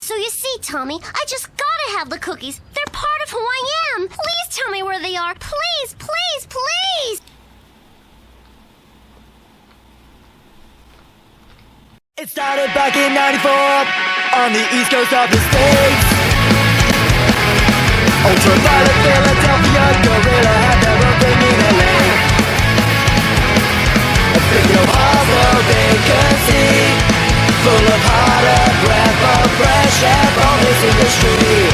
So you see, Tommy, I just gotta have the cookies. They're part of who I am. Please tell me where they are. Please, please, please. It started back in '94 on the east coast of the States. Ultraviolet Philadelphia, gorilla had their own thing in LA. A big old harbor vacancy, full of heart, a breath of fresh air from this industry.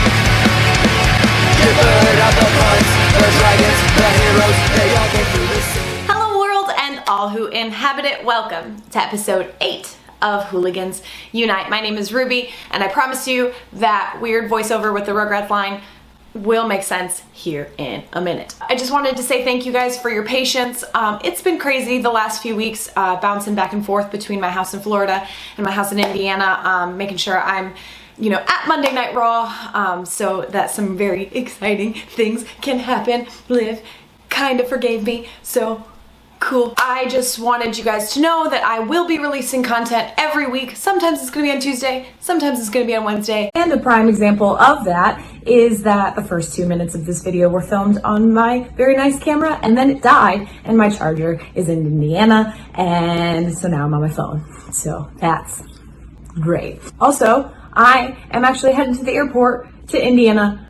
You've heard of the punks, the dragons, the heroes, they all came through the sea. Hello world and all who inhabit it, welcome to episode 8 of Hooligans Unite. My name is Ruby, and I promise you that weird voiceover with the Rugrats line will make sense here in a minute. I just wanted to say thank you guys for your patience. It's been crazy the last few weeks, bouncing back and forth between my house in Florida and my house in Indiana, making sure I'm at Monday Night Raw, so that some very exciting things can happen. Liv kind of forgave me, so cool. I just wanted you guys to know that I will be releasing content every week. Sometimes it's going to be on Tuesday, sometimes it's going to be on Wednesday. And a prime example of that is that the first 2 minutes of this video were filmed on my very nice camera, and then it died, and my charger is in Indiana, and so now I'm on my phone. So that's great. Also, I am actually heading to the airport to Indiana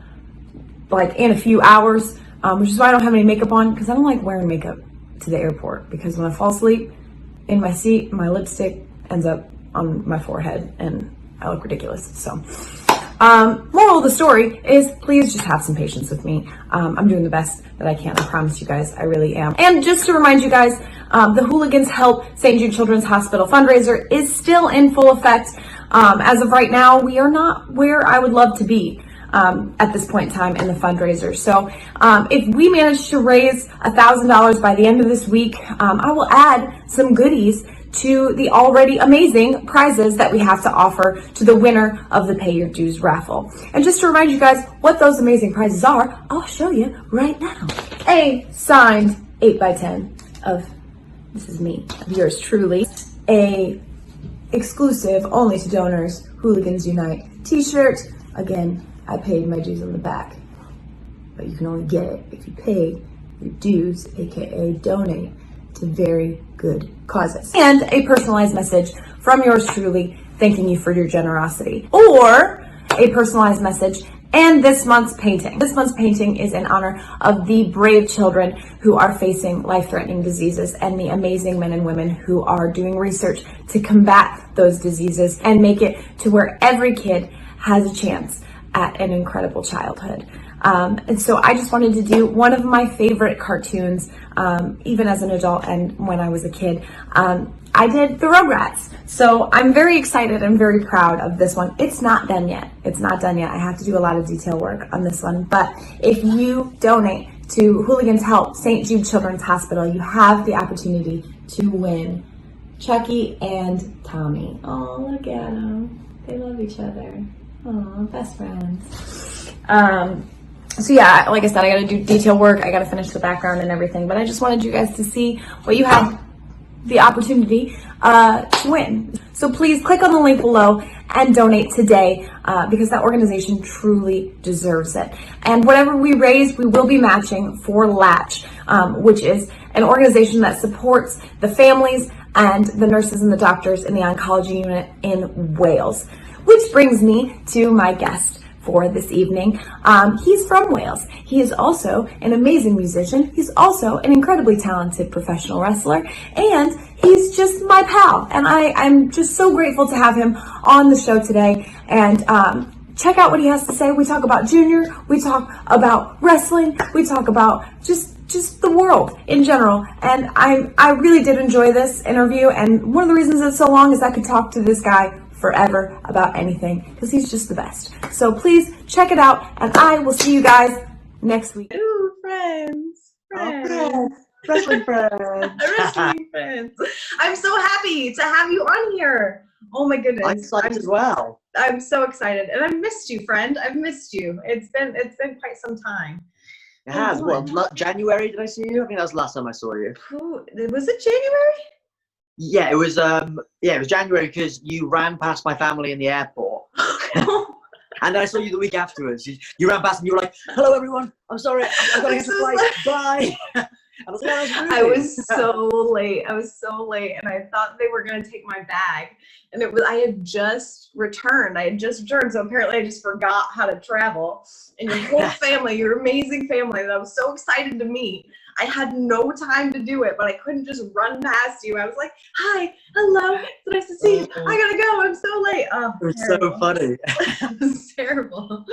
like in a few hours, which is why I don't have any makeup on, because I don't like wearing makeup to the airport, because when I fall asleep in my seat, my lipstick ends up on my forehead and I look ridiculous. So moral of the story is please just have some patience with me. I'm doing the best that I can. I promise you guys, I really am. And just to remind you guys, the Hooligans Help St. Jude Children's Hospital fundraiser is still in full effect. As of right now, we are not where I would love to be at this point in time in the fundraiser. So if we manage to raise $1,000 by the end of this week, I will add some goodies to the already amazing prizes that we have to offer to the winner of the Pay Your Dues raffle. And just to remind you guys what those amazing prizes are, I'll show you right now. A signed 8x10 of, this is me, of yours truly. A exclusive, only to donors, Hooligans Unite t-shirt. Again, I paid my dues on the back, but you can only get it if you pay your dues, aka donate to very good causes. And a personalized message from yours truly, thanking you for your generosity. Or a personalized message and this month's painting. This month's painting is in honor of the brave children who are facing life-threatening diseases and the amazing men and women who are doing research to combat those diseases and make it to where every kid has a chance at an incredible childhood. And so I just wanted to do one of my favorite cartoons, even as an adult and when I was a kid. I did the Rugrats. So I'm very excited and very proud of this one. It's not done yet. It's not done yet. I have to do a lot of detail work on this one. But if you donate to Hooligans Help St. Jude Children's Hospital, you have the opportunity to win Chucky and Tommy. Oh, look at them. They love each other. Oh, best friends. So yeah, like I said, I gotta do detail work. I gotta finish the background and everything, but I just wanted you guys to see what you have the opportunity to win. So please click on the link below and donate today, because that organization truly deserves it. And whatever we raise, we will be matching for LATCH, which is an organization that supports the families and the nurses and the doctors in the oncology unit in Wales. Which brings me to my guest for this evening. He's from Wales. He is also an amazing musician. He's also an incredibly talented professional wrestler, and he's just my pal. And I'm just so grateful to have him on the show today. And check out what he has to say. We talk about Junior. We talk about wrestling. We talk about just the world in general. And I really did enjoy this interview. And one of the reasons it's so long is I could talk to this guy forever about anything, because he's just the best. So please check it out, and I will see you guys next week. Ooh, friends. Wrestling friends. Wrestling friends. I'm so happy to have you on here. Oh my goodness. I'm excited as well. I'm so excited. And I've missed you, friend. I've missed you. It's been quite some time. It has. What, January did I see you? I think that was the last time I saw you. Was it January? Yeah, it was January, because you ran past my family in the airport. And then I saw you the week afterwards. You ran past and you were like, "Hello, everyone. I'm sorry. I've got to get to flight. Bye." And I was like, "Oh, that's I Ruby." was so late. I was so late, and I thought they were gonna take my bag, and I had just returned. So apparently I just forgot how to travel. And your whole family, your amazing family that I was so excited to meet, I had no time to do it, but I couldn't just run past you. I was like, "Hi, hello, it's nice to see you. I gotta go. I'm so late." Oh, It was terrible. so funny. It was terrible.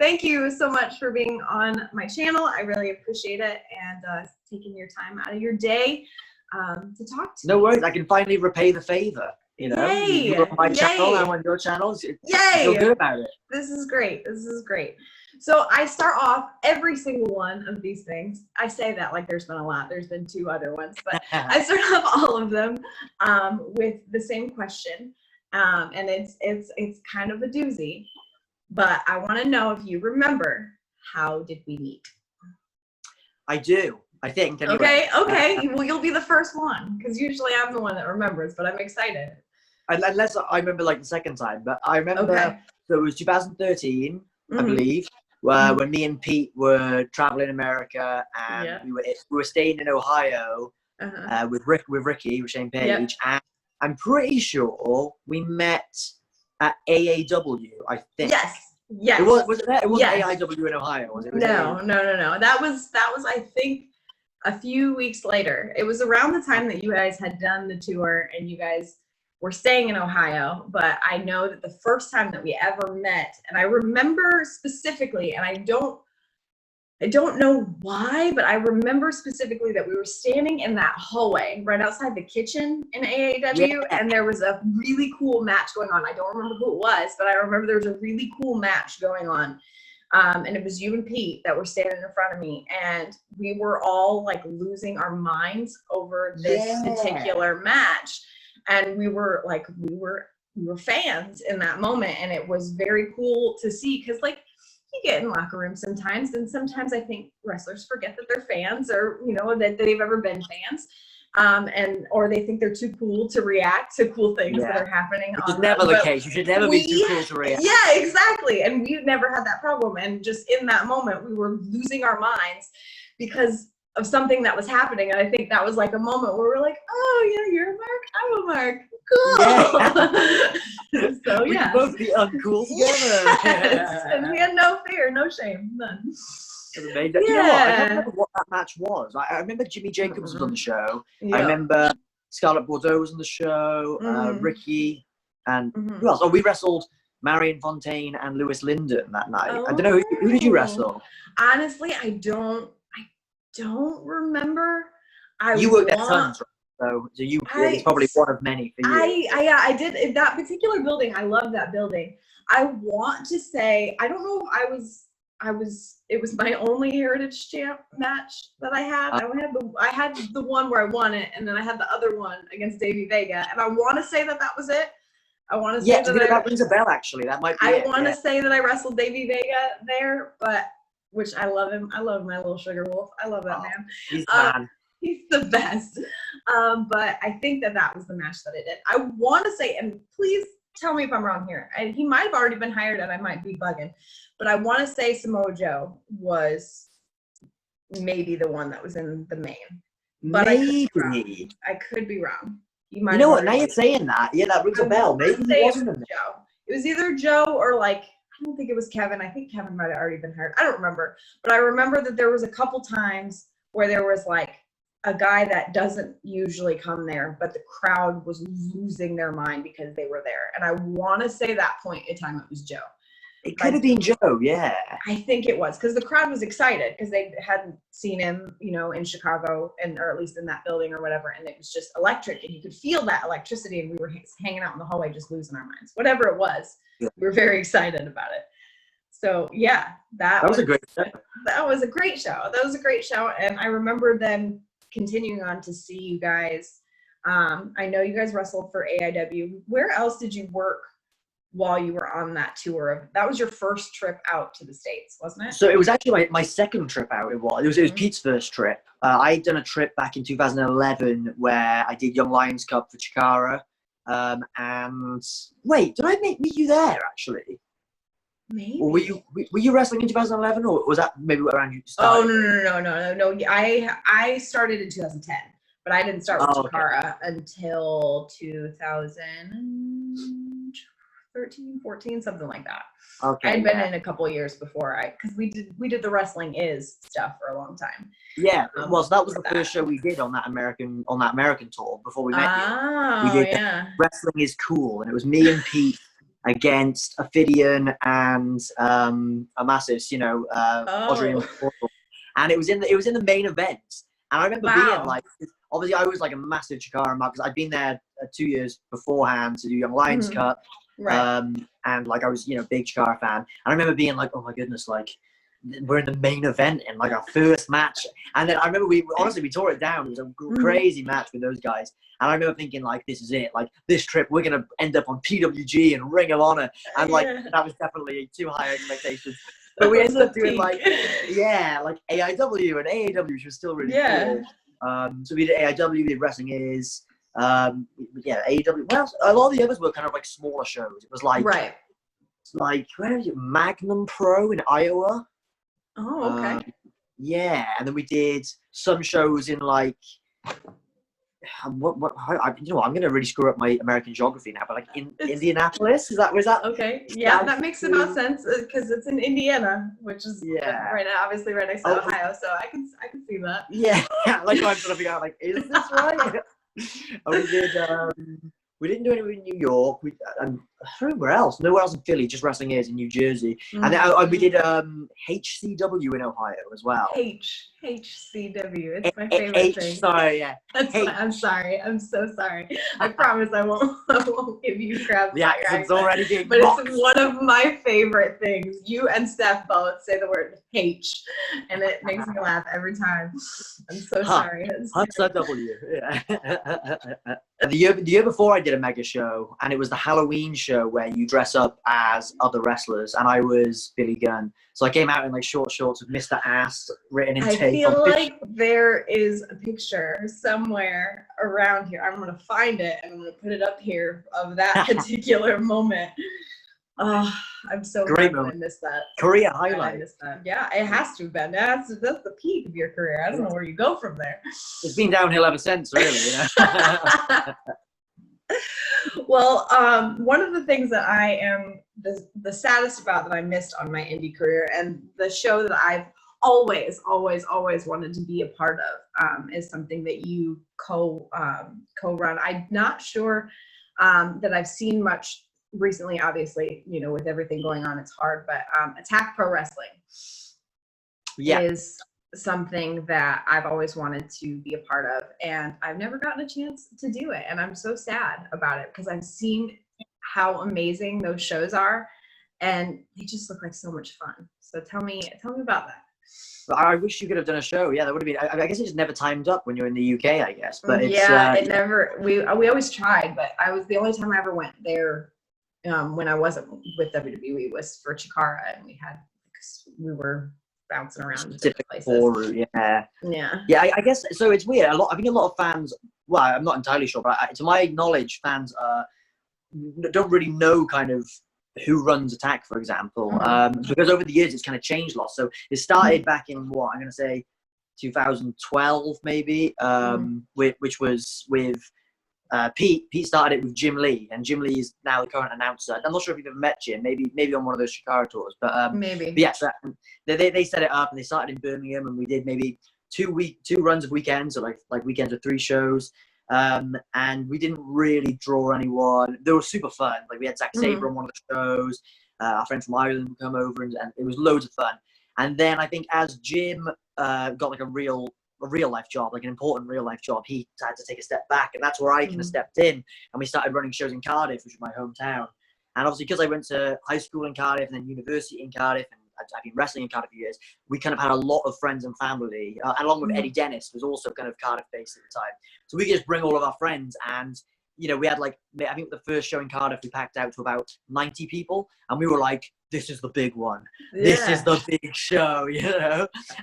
Thank you so much for being on my channel. I really appreciate it, and taking your time out of your day to talk to me. No worries. I can finally repay the favor. You know, Yay! you were on my channel, Yay! I'm on your channels. Yay! Feel good about it. This is great. This is great. So I start off every single one of these things. I say that like there's been a lot. There's been 2 other ones, but I start off all of them with the same question, and it's kind of a doozy. But I want to know if you remember, how did we meet? I do. I think. Anyway. Okay. Well, you'll be the first one, because usually I'm the one that remembers, but I'm excited. Unless I remember like the second time, but I remember. Okay. So it was 2013, I Mhm. believe, when me and Pete were traveling America, and Yeah. we were staying in Ohio Uh-huh. with Ricky, with Shane Page, and I'm pretty sure we met at AAW. I think. Yes. Yes. It was it there? It wasn't Yes. AIW in Ohio, was it? No. That was I think a few weeks later. It was around the time that you guys had done the tour and you guys were staying in Ohio. But I know that the first time that we ever met, and I remember specifically, and I don't know why, but I remember specifically that we were standing in that hallway right outside the kitchen in AAW, and there was a really cool match going on. I don't remember who it was, but I remember there was a really cool match going on. And it was you and Pete that were standing in front of me, and we were all like losing our minds over this particular match. And we were fans in that moment, and it was very cool to see, because like, you get in locker rooms sometimes, and sometimes I think wrestlers forget that they're fans, or that they've ever been fans, or they think they're too cool to react to cool things that are happening. Which is never the case. You should never be too cool to react. Yeah, exactly. And we never had that problem. And just in that moment, we were losing our minds because of something that was happening. And I think that was like a moment where we're like, "Oh yeah, you're a Mark, I'm a Mark. Cool." So We yeah. could both be uncool together. Yes. And we had no fear, no shame, none. You know what? I don't remember what that match was. I remember Jimmy Jacobs was on the show. Yeah. I remember Scarlett Bordeaux was on the show. Ricky, and who else? Oh, we wrestled Marion Fontaine and Lewis Linden that night. I don't know, who did you wrestle? Honestly, I don't remember. You worked at tons, so it's probably one of many for you. I did in that particular building. I love that building. I want to say, I don't know if it was my only Heritage Champ match that I had. I had the one where I won it, and then I had the other one against Davey Vega, and I want to say that was it. I want to say that rings a bell, actually. That might be I want to say that I wrestled Davey Vega there, but which I love him. I love my little sugar wolf. I love that man. He's the man. He's the best. But I think that was the match that I did. I want to say, and please tell me if I'm wrong here. He might have already been hired, and I might be bugging, but I want to say Samoa Joe was maybe the one that was in the main. But maybe. I could be wrong. You know what? Now you're saying that. Yeah, that rings a bell. Maybe he wasn't in Joe. It was either Joe or like, I don't think it was Kevin. I think Kevin might have already been hired. I don't remember. But I remember that there was a couple times where there was like a guy that doesn't usually come there, but the crowd was losing their mind because they were there. And I want to say that point in time it was Joe. It could have been Joe, yeah. I think it was, because the crowd was excited because they hadn't seen him, in Chicago, or at least in that building or whatever, and it was just electric, and you could feel that electricity, and we were hanging out in the hallway just losing our minds. Whatever it was, we were very excited about it. So yeah, that was a great show. That was a great show. That was a great show, and I remember then continuing on to see you guys. I know you guys wrestled for AIW. Where else did you work while you were on that tour? That was your first trip out to the States, wasn't it? So it was actually my second trip out. It was Pete's first trip. I'd done a trip back in 2011 where I did Young Lions Cup for Chikara. And wait, did I meet you there actually? Maybe. Or were you wrestling in 2011, or was that maybe around you Oh started? no! I started in 2010, but I didn't start with Oh, okay. Chikara until 2013, 14, something like that. Okay, I had been yeah. in a couple of years before because we did the wrestling is stuff for a long time. Yeah, well, so that was the before first show we did on that American tour before we met you. We Oh did yeah. Wrestling is Cool, and it was me and Pete against Ophidian and Amasis, Audrey and Oh Portal. And it was in the main event. And I remember being wow. like, obviously I was like a massive Chikara because I'd been there 2 years beforehand to do Young Lions Mhm. Cup. Right. And like I was, big Chikara fan. And I remember being like, oh my goodness, like we're in the main event in like our first match. And then I remember we tore it down. It was a crazy match with those guys. And I remember thinking like, this is it. Like this trip, we're gonna end up on PWG and Ring of Honor. And like that was definitely too high expectations. But we ended up doing like AIW and AAW, which was still really cool. So we did AIW, we did Wrestling Is, AEW. Well, a lot of the others were kind of like smaller shows. It was like Right. where is it? Magnum Pro in Iowa. Oh, okay. Yeah, and then we did some shows in like I'm gonna really screw up my American geography now, but like in Indianapolis, was that? Okay, yeah, that makes about sense because it's in Indiana, which is right now, obviously right next to Ohio, so I can see that. Yeah, like I'm trying to figure out like, is this right? We didn't do anything in New York. I don't know where else. Nowhere else in Philly. Just Wrestling Is in New Jersey, and then we did HCW in Ohio as well. HCW. It's my favorite thing. Sorry, yeah. I'm sorry. I'm so sorry. I promise I won't give you crap. The accent's already being but mocked. it's one of my favorite things. You and Steph both say the word H, and it makes me laugh every time. I'm so sorry. Hut's a W. Yeah. The year before I did a mega show, and it was the Halloween show where you dress up as other wrestlers, and I was Billy Gunn. So I came out in like short shorts with Mr. Ass written in tape. I feel like there is a picture somewhere around here. I'm gonna find it and I'm gonna put it up here of that particular moment. Oh, I'm so great glad moment. I missed that. Career highlight. I missed that. Yeah, it has to have been. That's the peak of your career. I don't know where you go from there. It's been downhill ever since, really. Well, one of the things that I am the saddest about that I missed on my indie career, and the show that I've always wanted to be a part of, is something that you co-run. I'm not sure that I've seen much recently. Obviously, with everything going on, it's hard. But Attack Pro Wrestling is something that I've always wanted to be a part of, and I've never gotten a chance to do it, and I'm so sad about it because I've seen how amazing those shows are, and they just look like so much fun. So tell me about that. I wish you could have done a show. Yeah, that would have been. I guess it just never timed up when you're in the UK. I guess, but it's it never. We always tried, but I was the only time I ever went there when I wasn't with WWE was for Chikara, and we were bouncing around specific places. Yeah. I guess so. It's weird. I think a lot of fans. Well, I'm not entirely sure, but to my knowledge, fans don't really know kind of who runs Attack, for example, because over the years it's kind of changed a lot. So it started back in what I'm going to say 2012 maybe, which was with Pete. Pete started it with Jim Lee, and Jim Lee is now the current announcer. I'm not sure if you've ever met Jim, maybe on one of those Chikara tours, but maybe. But yeah, so they set it up, and they started in Birmingham, and we did maybe two runs of weekends, or like weekends with 3 shows. And we didn't really draw anyone. They were super fun. Like we had Zack Sabre on one of the shows. Our friend from Ireland would come over, and it was loads of fun. And then I think as Jim got like a real life job, like an important real life job, he had to take a step back, and that's where I kind of stepped in, and we started running shows in Cardiff, which is my hometown. And obviously, because I went to high school in Cardiff and then university in Cardiff, and I've been wrestling in Cardiff for years, we kind of had a lot of friends and family, along with Eddie Dennis, who was also kind of Cardiff-based at the time. So we could just bring all of our friends, and we had like, I think the first show in Cardiff, we packed out to about 90 people, and we were like, this is the big one. Yeah. This is the big show,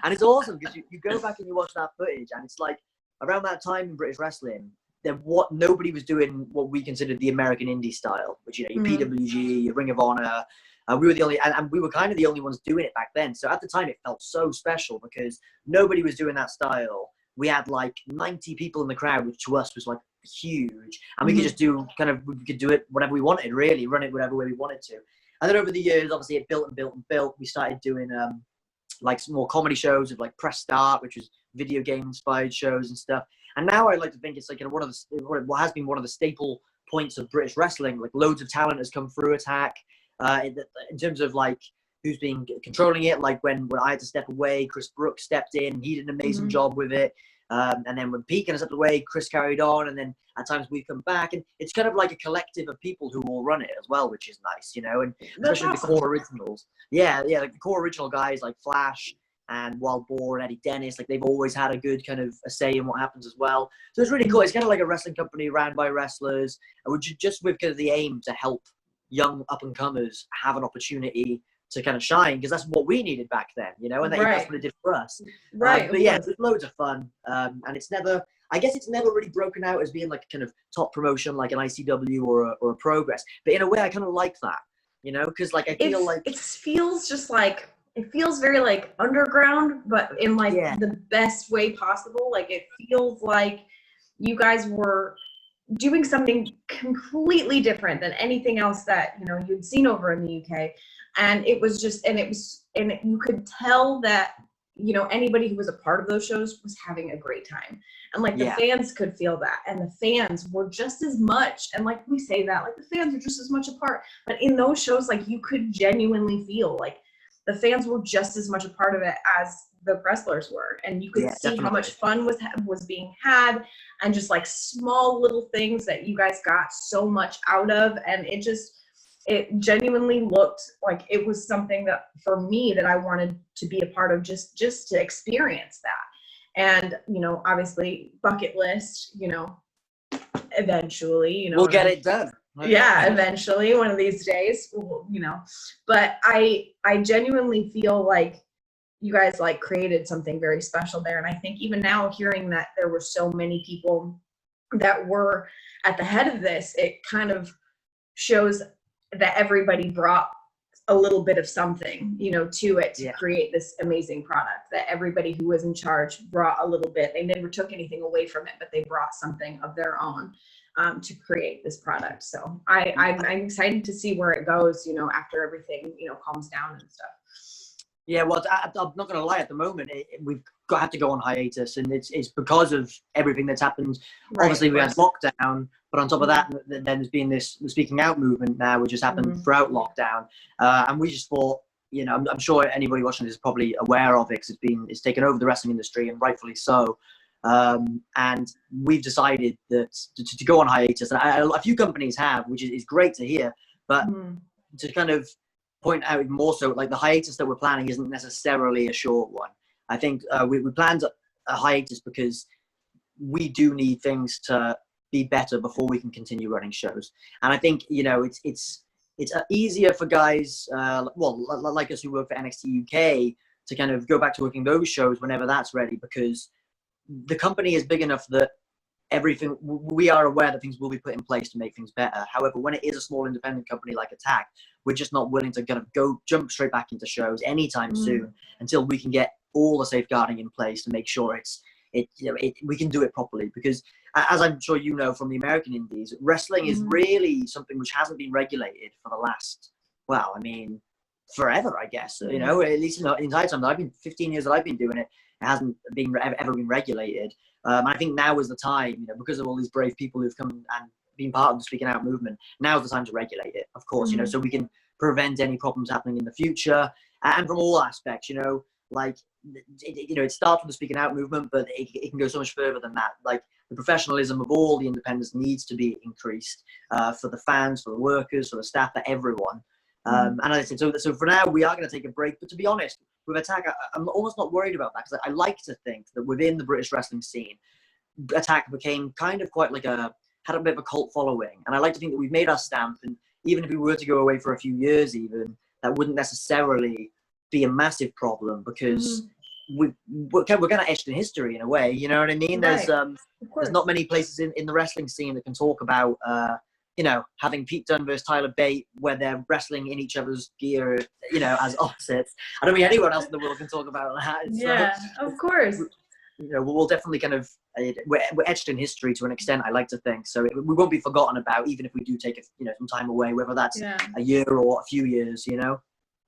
And it's awesome because you go back and you watch that footage, and it's like around that time in British wrestling, nobody was doing what we considered the American indie style, which your PWG, your Ring of Honor, We were the only, and we were kind of the only ones doing it back then. So at the time, it felt so special because nobody was doing that style. We had like 90 people in the crowd, which to us was like huge, and we could just do we could do it whatever we wanted, really, run it whatever way we wanted to. And then over the years, obviously, it built and built and built. We started doing like some more comedy shows of like Press Start, which was video game inspired shows and stuff. And now I like to think it's like one of the what has been one of the staple points of British wrestling. Like loads of talent has come through Attack in terms of like who's been controlling it. Like when I had to step away, Chris Brooks stepped in. He did an amazing job with it. And then when Pekin stepped away, Chris carried on, and then at times we've come back, and it's kind of like a collective of people who all run it as well, which is nice, you know, and especially the core originals. Yeah, like the core original guys like Flash and Wild Boar and Eddie Dennis, like they've always had a good kind of a say in what happens as well. So it's really cool. It's kind of like a wrestling company ran by wrestlers, and we're just with kind of the aim to help young up and comers have an opportunity to kind of shine, because that's what we needed back then, you know, and that's what it did for us. Right. But yeah, it's loads of fun. And it's never, I guess it's never really broken out as being like a kind of top promotion like an ICW or a Progress. But in a way, I kind of like that, you know, because like I feel like it feels just like, it feels very like underground, but in like the best way possible. Like it feels like you guys were doing something completely different than anything else that, you know, you'd seen over in the UK. And it was just, and you could tell that, you know, anybody who was a part of those shows was having a great time. And like the fans could feel that, and the fans were just as much, and like we say that, like the fans are just as much a part, but in those shows, like you could genuinely feel like the fans were just as much a part of it as the wrestlers were, and you could see how much fun was being had, and just like small little things that you guys got so much out of, and it genuinely looked like it was something that for me that I wanted to be a part of, just to experience that. And you know, obviously bucket list, you know, eventually, you know, we'll get it done. Eventually one of these days, you know. But I genuinely feel like you guys like created something very special there. And I think even now, hearing that there were so many people that were at the head of this, it kind of shows that everybody brought a little bit of something, you know, to it to create this amazing product. That everybody who was in charge brought a little bit. They never took anything away from it, but they brought something of their own to create this product. So I'm excited to see where it goes, you know, after everything, you know, calms down and stuff. Yeah, well, I'm not going to lie. At the moment, we've had to go on hiatus, and it's because of everything that's happened. Right, obviously, we had lockdown, but on top of that, then there's been the speaking out movement now, which has happened throughout lockdown. And we just thought, you know, I'm sure anybody watching this is probably aware of it, because it's taken over the wrestling industry, and rightfully so. And we've decided that to go on hiatus, and a few companies have, which is great to hear, but to kind of point out even more so, like the hiatus that we're planning isn't necessarily a short one. I think we planned a hiatus because we do need things to be better before we can continue running shows. And I think, you know, it's easier for guys, like us who work for NXT UK, to kind of go back to working those shows whenever that's ready, because the company is big enough that we are aware that things will be put in place to make things better. However, when it is a small independent company like Attack, we're just not willing to kind of jump straight back into shows anytime soon until we can get all the safeguarding in place to make sure we can do it properly. Because as I'm sure you know from the American indies, wrestling is really something which hasn't been regulated for the last, well, I mean, forever, I guess. You know, at least in the entire time that I've been, 15 years that I've been doing it, it hasn't been ever been regulated. I think now is the time, you know, because of all these brave people who've come and been part of the speaking out movement. Now's the time to regulate it, of course, you know, so we can prevent any problems happening in the future, and from all aspects, you know, like, you know, it starts with the speaking out movement, but it can go so much further than that. Like the professionalism of all the independents needs to be increased for the fans, for the workers, for the staff, for everyone. And as I said, so for now we are going to take a break. But to be honest, with Attack, I'm almost not worried about that, because I like to think that within the British wrestling scene, Attack became kind of quite like had a bit of a cult following, and I like to think that we've made our stamp. And even if we were to go away for a few years, even that wouldn't necessarily be a massive problem, because we're kind of etched in history in a way. You know what I mean? There's not many places in the wrestling scene that can talk about you know, having Pete Dunne versus Tyler Bate, where they're wrestling in each other's gear, you know, as opposites. I don't mean anyone else in the world can talk about that. Yeah, of course. You know, we'll definitely kind of we're etched in history to an extent. I like to think so. We won't be forgotten about, even if we do take some time away, whether that's Yeah. a year or a few years. You know.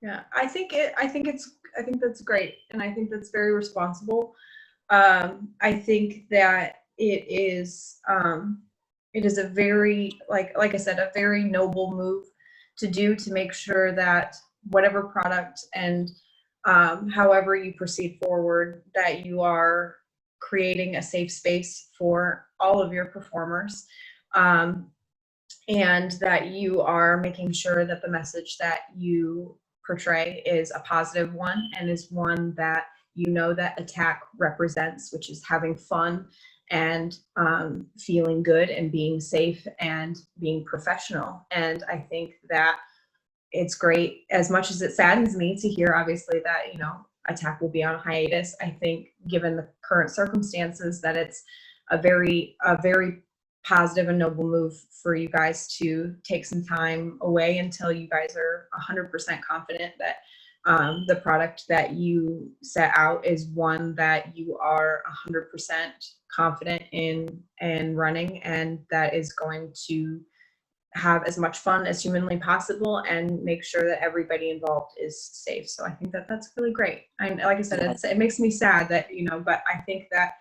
Yeah, I think that's great, and I think that's very responsible. I think that it is a very, like I said, a very noble move to do, to make sure that whatever product and however you proceed forward, that you are creating a safe space for all of your performers, and that you are making sure that the message that you portray is a positive one, and is one that you know that Attack represents, which is having fun and feeling good and being safe and being professional. And I think that it's great, as much as it saddens me to hear, obviously, that, you know, Attack will be on hiatus. I think, given the current circumstances, that it's a very positive and noble move for you guys to take some time away until you guys are 100% confident that the product that you set out is one that you are 100% confident in and running, and that is going to have as much fun as humanly possible and make sure that everybody involved is safe. So I think that that's really great. And like I said, it makes me sad that, you know, but I think that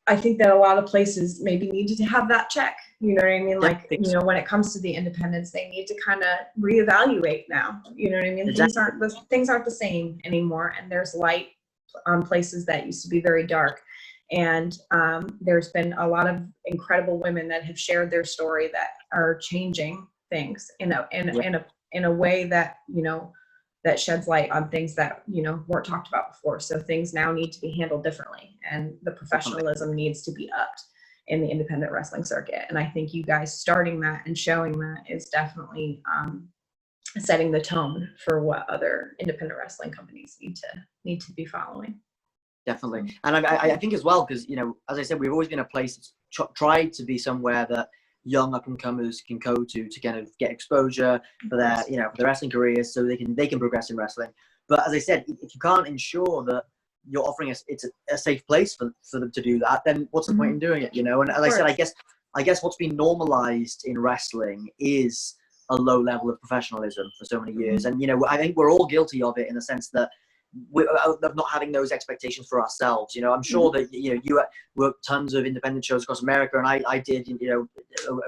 a lot of places maybe needed to have that check. You know what I mean? Like, you know, when it comes to the independents, they need to kind of reevaluate now. You know what I mean? Exactly. Things aren't the same anymore, and there's light on places that used to be very dark. And there's been a lot of incredible women that have shared their story that are changing things in a way that, you know, that sheds light on things that, you know, weren't talked about before. So things now need to be handled differently, and the professionalism needs to be upped in the independent wrestling circuit. And I think you guys starting that and showing that is definitely setting the tone for what other independent wrestling companies need to be following. Definitely. And I think as well, because, you know, as I said, we've always been a place that's tried to be somewhere that young up and comers can go to kind of get exposure for their, you know, for their wrestling careers, so they can progress in wrestling. But as I said, if you can't ensure that you're offering it's a safe place for them to do that, then what's the point in doing it, you know? And as I said, I guess what's been normalized in wrestling is a low level of professionalism for so many years. And, you know, I think we're all guilty of it, in the sense that of not having those expectations for ourselves. You know, I'm sure that, you know, you worked tons of independent shows across America, and I did, you know,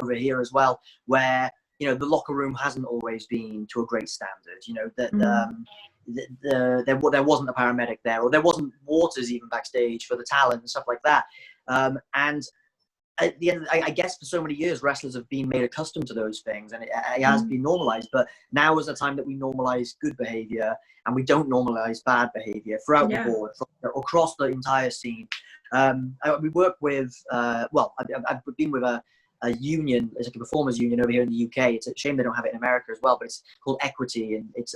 over here as well, where, you know, the locker room hasn't always been to a great standard. You know, that there wasn't a paramedic there, or there wasn't waters even backstage for the talent and stuff like that. And at the end, I guess for so many years, wrestlers have been made accustomed to those things, and it has been normalized. But now is the time that we normalize good behavior, and we don't normalize bad behavior throughout the board, across the entire scene. We work with, I've been with a union, it's like a performers union over here in the UK. It's a shame they don't have it in America as well, but it's called Equity, and it's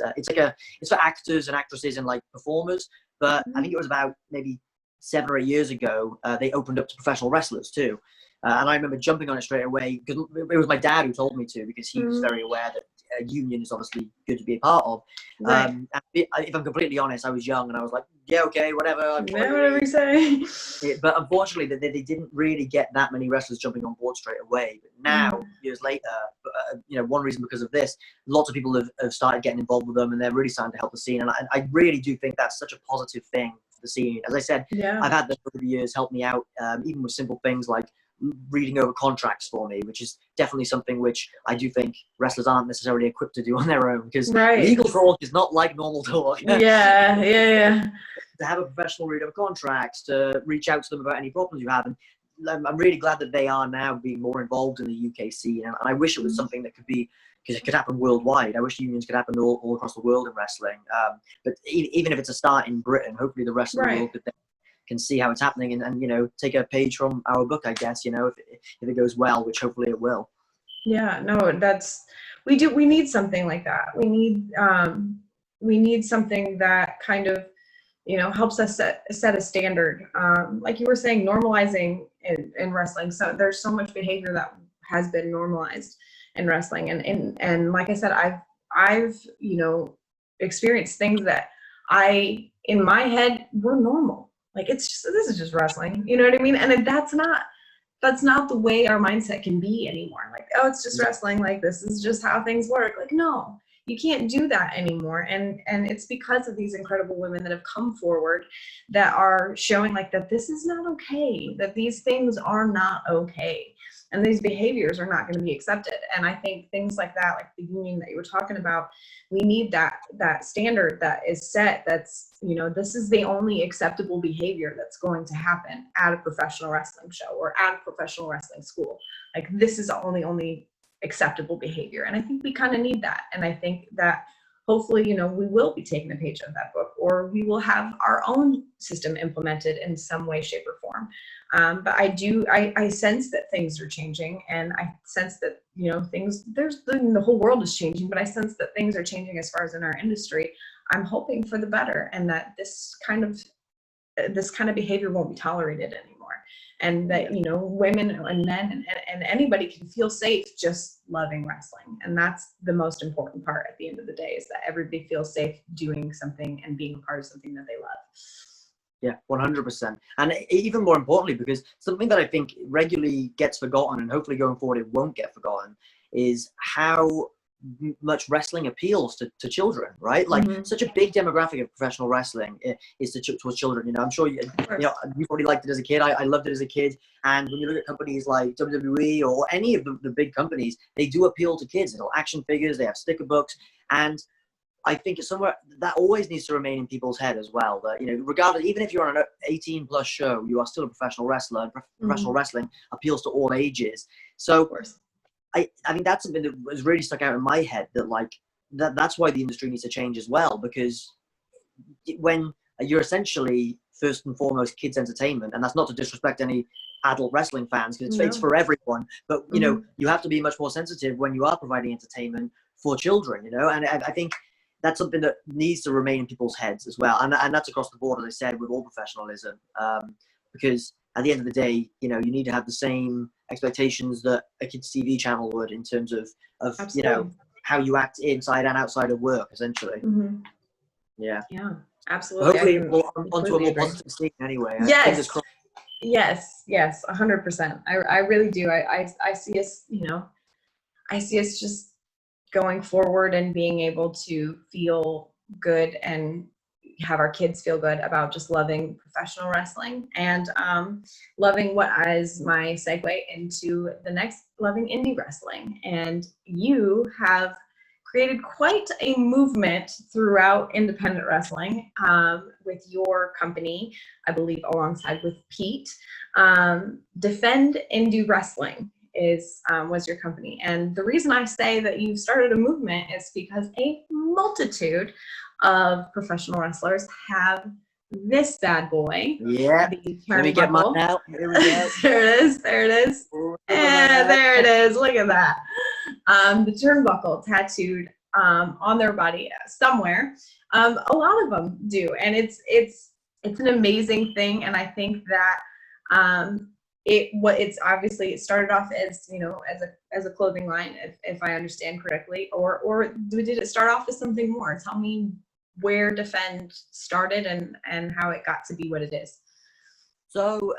for actors and actresses and like performers. But I think it was about maybe 7 or 8 years ago, they opened up to professional wrestlers too. And I remember jumping on it straight away, because it was my dad who told me to, because he was very aware that a union is obviously good to be a part of. And if I'm completely honest, I was young and I was like, yeah, okay, whatever. Whatever you say. But unfortunately, they didn't really get that many wrestlers jumping on board straight away. But now, years later, you know, one reason because of this, lots of people have started getting involved with them, and they're really starting to help the scene. And I really do think that's such a positive thing for the scene. As I said, I've had them over the years help me out, even with simple things like reading over contracts for me, which is definitely something which I do think wrestlers aren't necessarily equipped to do on their own, because legal talk is not like normal talk. To have a professional read over contracts, to reach out to them about any problems you have. And I'm really glad that they are now being more involved in the UK scene. And I wish it was something that could be, because it could happen worldwide. I wish unions could happen all across the world in wrestling. But even if it's a start in Britain, hopefully the rest of the world can see how it's happening, and you know, take a page from our book, I guess, you know, if it goes well, which hopefully it will. Yeah, no, we need something like that. We need something that kind of, you know, helps us set a standard. Like you were saying, normalizing in wrestling. So there's so much behavior that has been normalized in wrestling. And like I said, I've experienced things that in my head were normal. Like, this is just wrestling, you know what I mean? And that's not the way our mindset can be anymore. Like, oh, it's just wrestling. Like, this is just how things work. Like, no, you can't do that anymore. And it's because of these incredible women that have come forward that are showing like that this is not okay, that these things are not okay. And these behaviors are not going to be accepted. And I think things like that, like the union that you were talking about, we need that standard that is set. That's, this is the only acceptable behavior that's going to happen at a professional wrestling show or at a professional wrestling school. Like, this is the only acceptable behavior. And I think we kind of need that. And I think that hopefully, we will be taking a page out of that book, or we will have our own system implemented in some way, shape, or form. But I sense that things are changing, and I sense that, the whole world is changing, but I sense that things are changing as far as in our industry. I'm hoping for the better, and that this kind of behavior won't be tolerated anymore. And that, women and men and anybody can feel safe just loving wrestling. And that's the most important part at the end of the day, is that everybody feels safe doing something and being a part of something that they love. Yeah, 100%. And even more importantly, because something that I think regularly gets forgotten, and hopefully going forward it won't get forgotten, is how much wrestling appeals to children, right? Like, such a big demographic of professional wrestling is towards children. I'm sure you probably liked it as a kid. I loved it as a kid. And when you look at companies like WWE or any of the big companies, they do appeal to kids. They have action figures, they have sticker books, and I think it's somewhere that always needs to remain in people's head as well. That, regardless, even if you're on an 18+ show, you are still a professional wrestler. And professional wrestling appeals to all ages. So, of course, I mean, that's something that has really stuck out in my head. That's why the industry needs to change as well, because when you're essentially first and foremost kids entertainment, and that's not to disrespect any adult wrestling fans, because it's for everyone. But you have to be much more sensitive when you are providing entertainment for children. And I think that's something that needs to remain in people's heads as well. And that's across the board, as I said, with all professionalism. Because at the end of the day, you need to have the same expectations that a kids' TV channel would, in terms of how you act inside and outside of work, essentially. Yeah, absolutely. Hopefully, onto a more positive scene anyway. Yes, 100%. I really do. I see us, I see us just going forward and being able to feel good and have our kids feel good about just loving professional wrestling, and loving what is my segue into the next, loving indie wrestling. And you have created quite a movement throughout independent wrestling with your company, I believe, alongside with Pete. Defend Indie Wrestling was your company. And the reason I say that you started a movement is because a multitude of professional wrestlers have this bad boy. Yeah. Let me get mine out. Here we go. There it is. And there it is. Look at that. The turnbuckle tattooed on their body somewhere. A lot of them do, and it's an amazing thing. And I think that it started off as, as a clothing line, if I understand correctly, or did it start off as something more? Tell me where Defend started and how it got to be what it is. So,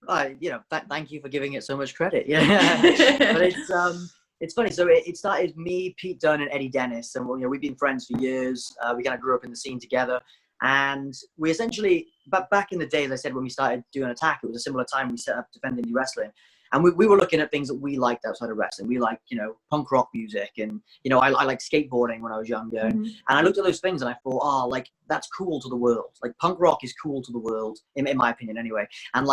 thank you for giving it so much credit. Yeah, but it's funny. So it started me, Pete Dunne, and Eddie Dennis, and we've been friends for years. We kind of grew up in the scene together, and we essentially, but back in the day, as I said, when we started doing Attack, it was a similar time we set up Defend Indie Wrestling. And we were looking at things that we liked outside of wrestling. We liked, punk rock music, and, I liked skateboarding when I was younger. And I looked at those things and I thought, that's cool to the world. Like, punk rock is cool to the world, in my opinion anyway. And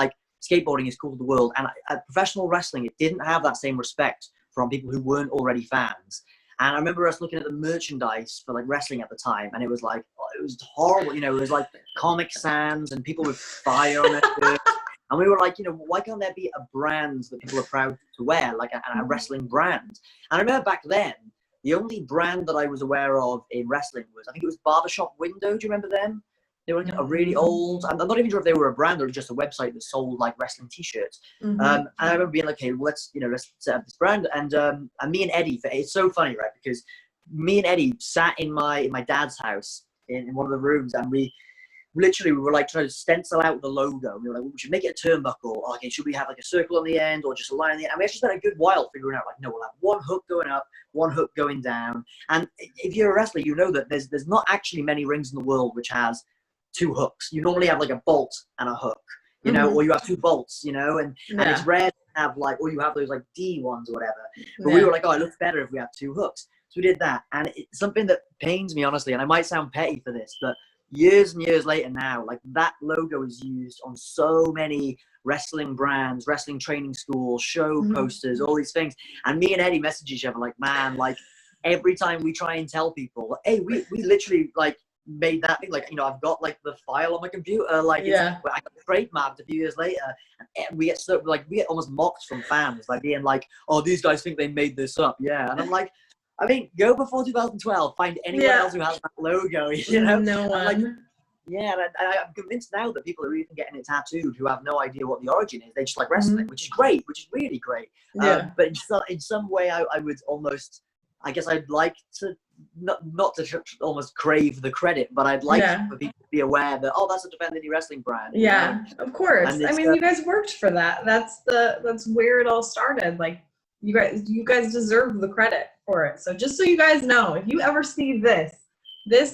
skateboarding is cool to the world. And at professional wrestling, it didn't have that same respect from people who weren't already fans. And I remember us looking at the merchandise for wrestling at the time, and it was it was horrible. It was like Comic Sans and people with fire on their shirts. And we were like, why can't there be a brand that people are proud to wear, like a wrestling brand? And I remember back then, the only brand that I was aware of in wrestling was, I think it was Barbershop Window. Do you remember them? They were like a really old. I'm not even sure if they were a brand or just a website that sold like wrestling T-shirts. And I remember being like, "Hey, well, let's set up this brand." And me and Eddie, it's so funny, right? Because me and Eddie sat in my dad's house in one of the rooms, and we were like trying to stencil out the logo. We were like, we should make it a turnbuckle. Okay, should we have like a circle on the end or just a line on the end? And we actually spent a good while figuring out, like, no, we'll have one hook going up, one hook going down. And if you're a wrestler, you know that there's not actually many rings in the world which has two hooks. You normally have like a bolt and a hook, you know, or you have two bolts, you know, and it's rare to have like, or you have those like D ones or whatever. But we were like, oh, it looks better if we have two hooks. So we did that. And it's something that pains me, honestly, and I might sound petty for this, but years and years later now, like that logo is used on so many wrestling brands, wrestling training schools, show posters, all these things. And me and Eddie message each other like, man, like every time we try and tell people, hey, we literally like made that thing, like, you know, I've got like the file on my computer, like I got trademarked a few years later, and we get almost mocked from fans, like being like, oh, these guys think they made this up. Yeah. And I'm like, I mean, go before 2012, find anyone else who has that logo, you know? No one. Like, yeah, and I'm convinced now that people are even getting it tattooed who have no idea what the origin is. They just like wrestling, which is great, which is really great. But in some way, I would almost, I guess I'd like to, not to almost crave the credit, but I'd like for people to be aware that, oh, that's a Defend Indie Wrestling brand. Yeah, you know? of course. I mean, you guys worked for that. That's where it all started. Like, you guys deserve the credit for it. So just so you guys know, if you ever see this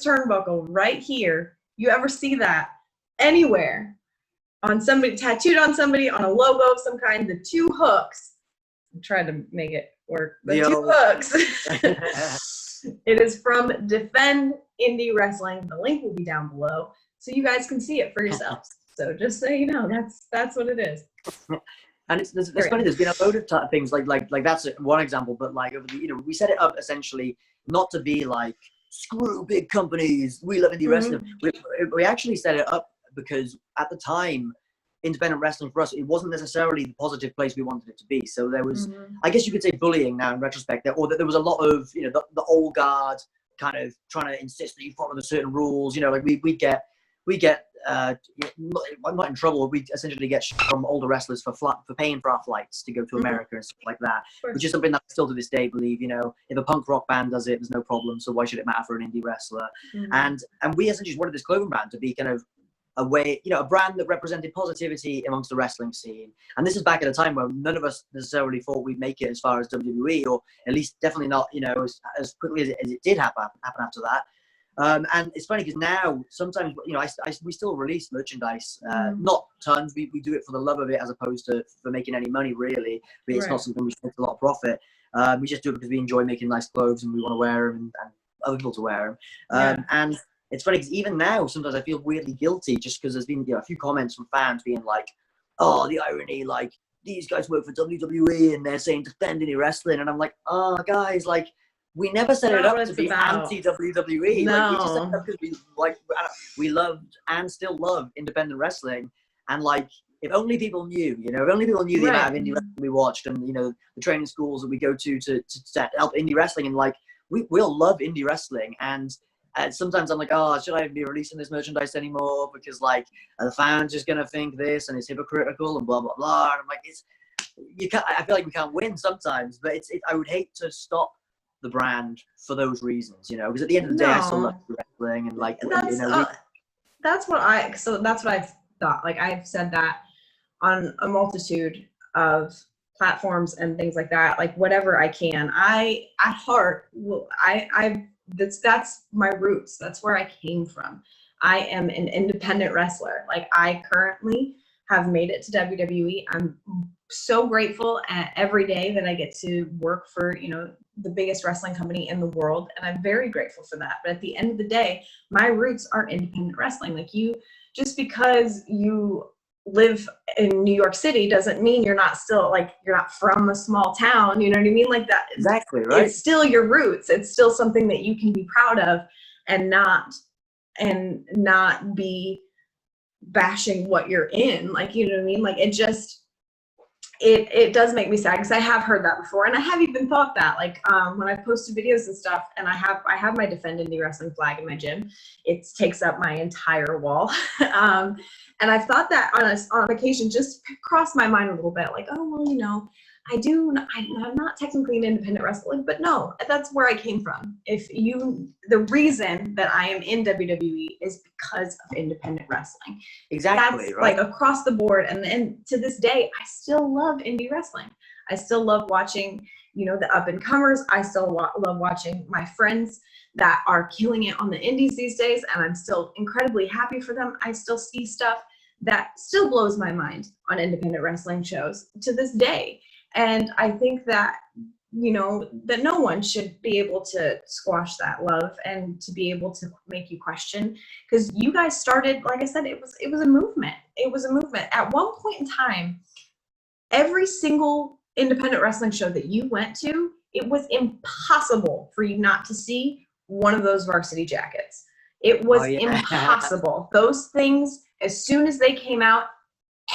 turnbuckle right here, you ever see that anywhere on somebody, tattooed on somebody, on a logo of some kind, the two hooks, I'm trying to make it work, the two hooks, it is from Defend Indie Wrestling. The link will be down below so you guys can see it for yourselves. So just so you know, that's what it is. And it's funny. There's been a load of things like that's one example. But like, we set it up essentially not to be like, screw big companies, we love indie wrestling. We actually set it up because at the time, independent wrestling for us, it wasn't necessarily the positive place we wanted it to be. So there was, I guess you could say, bullying now in retrospect, or that there was a lot of, you know, the old guard kind of trying to insist that you follow the certain rules. You know, like we get not in trouble. We essentially get from older wrestlers for paying for our flights to go to America and stuff like that, which is something that I still to this day believe, you know, if a punk rock band does it, there's no problem. So why should it matter for an indie wrestler? And we essentially just wanted this clothing brand to be kind of a way, you know, a brand that represented positivity amongst the wrestling scene. And this is back at a time where none of us necessarily thought we'd make it as far as WWE, or at least definitely not, you know, as quickly as it did happen after that. And it's funny because now sometimes, you know, we still release merchandise, not tons. We do it for the love of it as opposed to for making any money, really. But it's not something we make a lot of profit. We just do it because we enjoy making nice clothes and we want to wear them and other people to wear them. And it's funny because even now, sometimes I feel weirdly guilty just because there's been, you know, a few comments from fans being like, oh, the irony, like, these guys work for WWE and they're saying Defend Indie Wrestling. And I'm like, oh, guys, like, we never set it up to be anti-WWE. No. Like, we just set it up because we loved and still love independent wrestling. And like, if only people knew, you know, if only people knew the amount of indie wrestling we watched and, you know, the training schools that we go to help indie wrestling. And like, we'll love indie wrestling. And sometimes I'm like, oh, should I be releasing this merchandise anymore? Because like, the fans just going to think this and it's hypocritical and blah, blah, blah. And I'm like, I feel like we can't win sometimes, but I would hate to stop the brand for those reasons, you know, because at the end of the day, I still love wrestling and like, that's what I thought. Like, I've said that on a multitude of platforms and things like that. Like, whatever I can, at heart, that's my roots. That's where I came from. I am an independent wrestler. Like, I currently have made it to WWE. I'm so grateful every day that I get to work for, you know, the biggest wrestling company in the world. And I'm very grateful for that. But at the end of the day, my roots are independent wrestling. Like, just because you live in New York City doesn't mean you're not from a small town. You know what I mean? Like that. Exactly. Right. It's still your roots. It's still something that you can be proud of and not be bashing what you're in. Like, you know what I mean? Like, it just, it does make me sad because I have heard that before, and I have even thought that, like, when I posted videos and stuff, and I have my Defend Indy Wrestling flag in my gym. It takes up my entire wall. And I've thought that on occasion, just crossed my mind a little bit, like, oh well, I'm not technically an independent wrestler, but no, that's where I came from. The reason that I am in WWE is because of independent wrestling. Exactly, That's right? like across the board, and to this day, I still love indie wrestling. I still love watching, the up and comers. I still love watching my friends that are killing it on the indies these days, and I'm still incredibly happy for them. I still see stuff that still blows my mind on independent wrestling shows to this day. And I think that, that no one should be able to squash that love and to be able to make you question, because you guys started, like I said, it was a movement. It was a movement. At one point in time, every single independent wrestling show that you went to, it was impossible for you not to see one of those varsity jackets. It was Oh, yeah. impossible. Those things, as soon as they came out,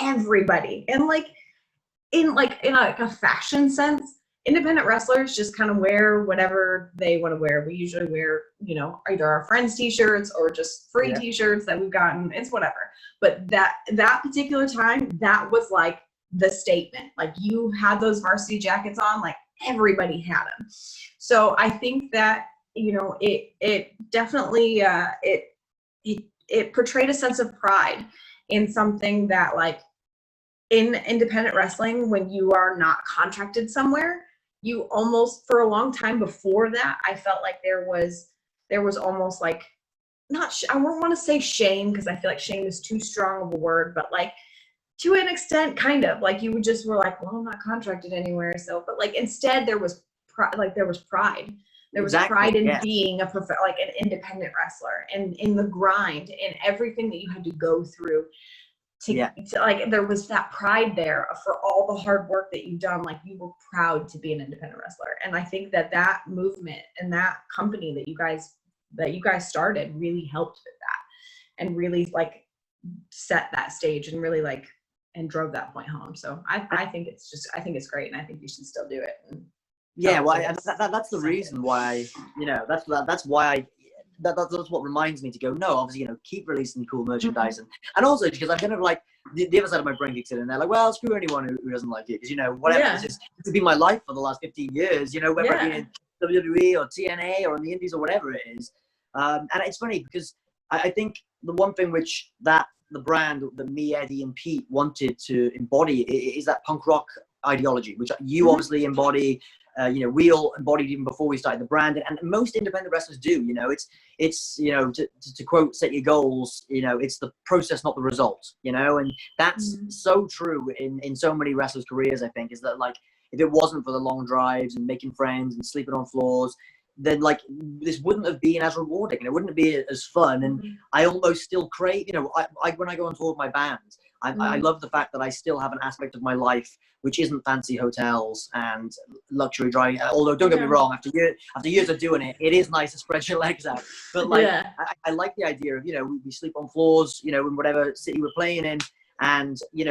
everybody, and in a fashion sense, independent wrestlers just kind of wear whatever they want to wear. We usually wear, either our friends' t-shirts or just free Yeah. t-shirts that we've gotten. It's whatever. But that particular time, that was like the statement. Like, you had those varsity jackets on, like everybody had them. So I think that, it definitely it portrayed a sense of pride in something that, like, in independent wrestling, when you are not contracted somewhere, you almost, for a long time before that, I felt like there was almost like, I won't want to say shame, because I feel like shame is too strong of a word, but like, to an extent, kind of like, you would just were like, well, I'm not contracted anywhere, so, but like, instead there was pride. There was Exactly, pride in yeah. being like an independent wrestler, and in the grind and everything that you had to go through to like, there was that pride there for all the hard work that you've done. Like, you were proud to be an independent wrestler. And I think that movement and that company that you guys started really helped with that, and really like set that stage, and really like, and drove that point home. So I think it's great, and I think you should still do it. Yeah, well, that's the reason why, that's why that's what reminds me to go, no, obviously, keep releasing cool merchandise. And also because I'm kind of like, the other side of my brain kicks in, and they're like, well, screw anyone who doesn't like it, because, whatever, Yeah. this has been my life for the last 15 years, whether I've been in WWE or TNA or in the Indies or whatever it is. And it's funny because I think the one thing which the brand that me, Eddie, and Pete wanted to embody is that punk rock ideology, which you obviously embody. We all embodied even before we started the brand, and most independent wrestlers do. It's to quote, set your goals. It's the process, not the result. And that's so true in so many wrestlers' careers. I think is that, like, if it wasn't for the long drives and making friends and sleeping on floors, then like this wouldn't have been as rewarding, and it wouldn't be as fun. And I almost still crave. I when I go on tour with my band, I love the fact that I still have an aspect of my life which isn't fancy hotels and luxury driving. Although, don't get me wrong, after years of doing it, it is nice to spread your legs out. But like, I like the idea of, we sleep on floors, in whatever city we're playing in, and we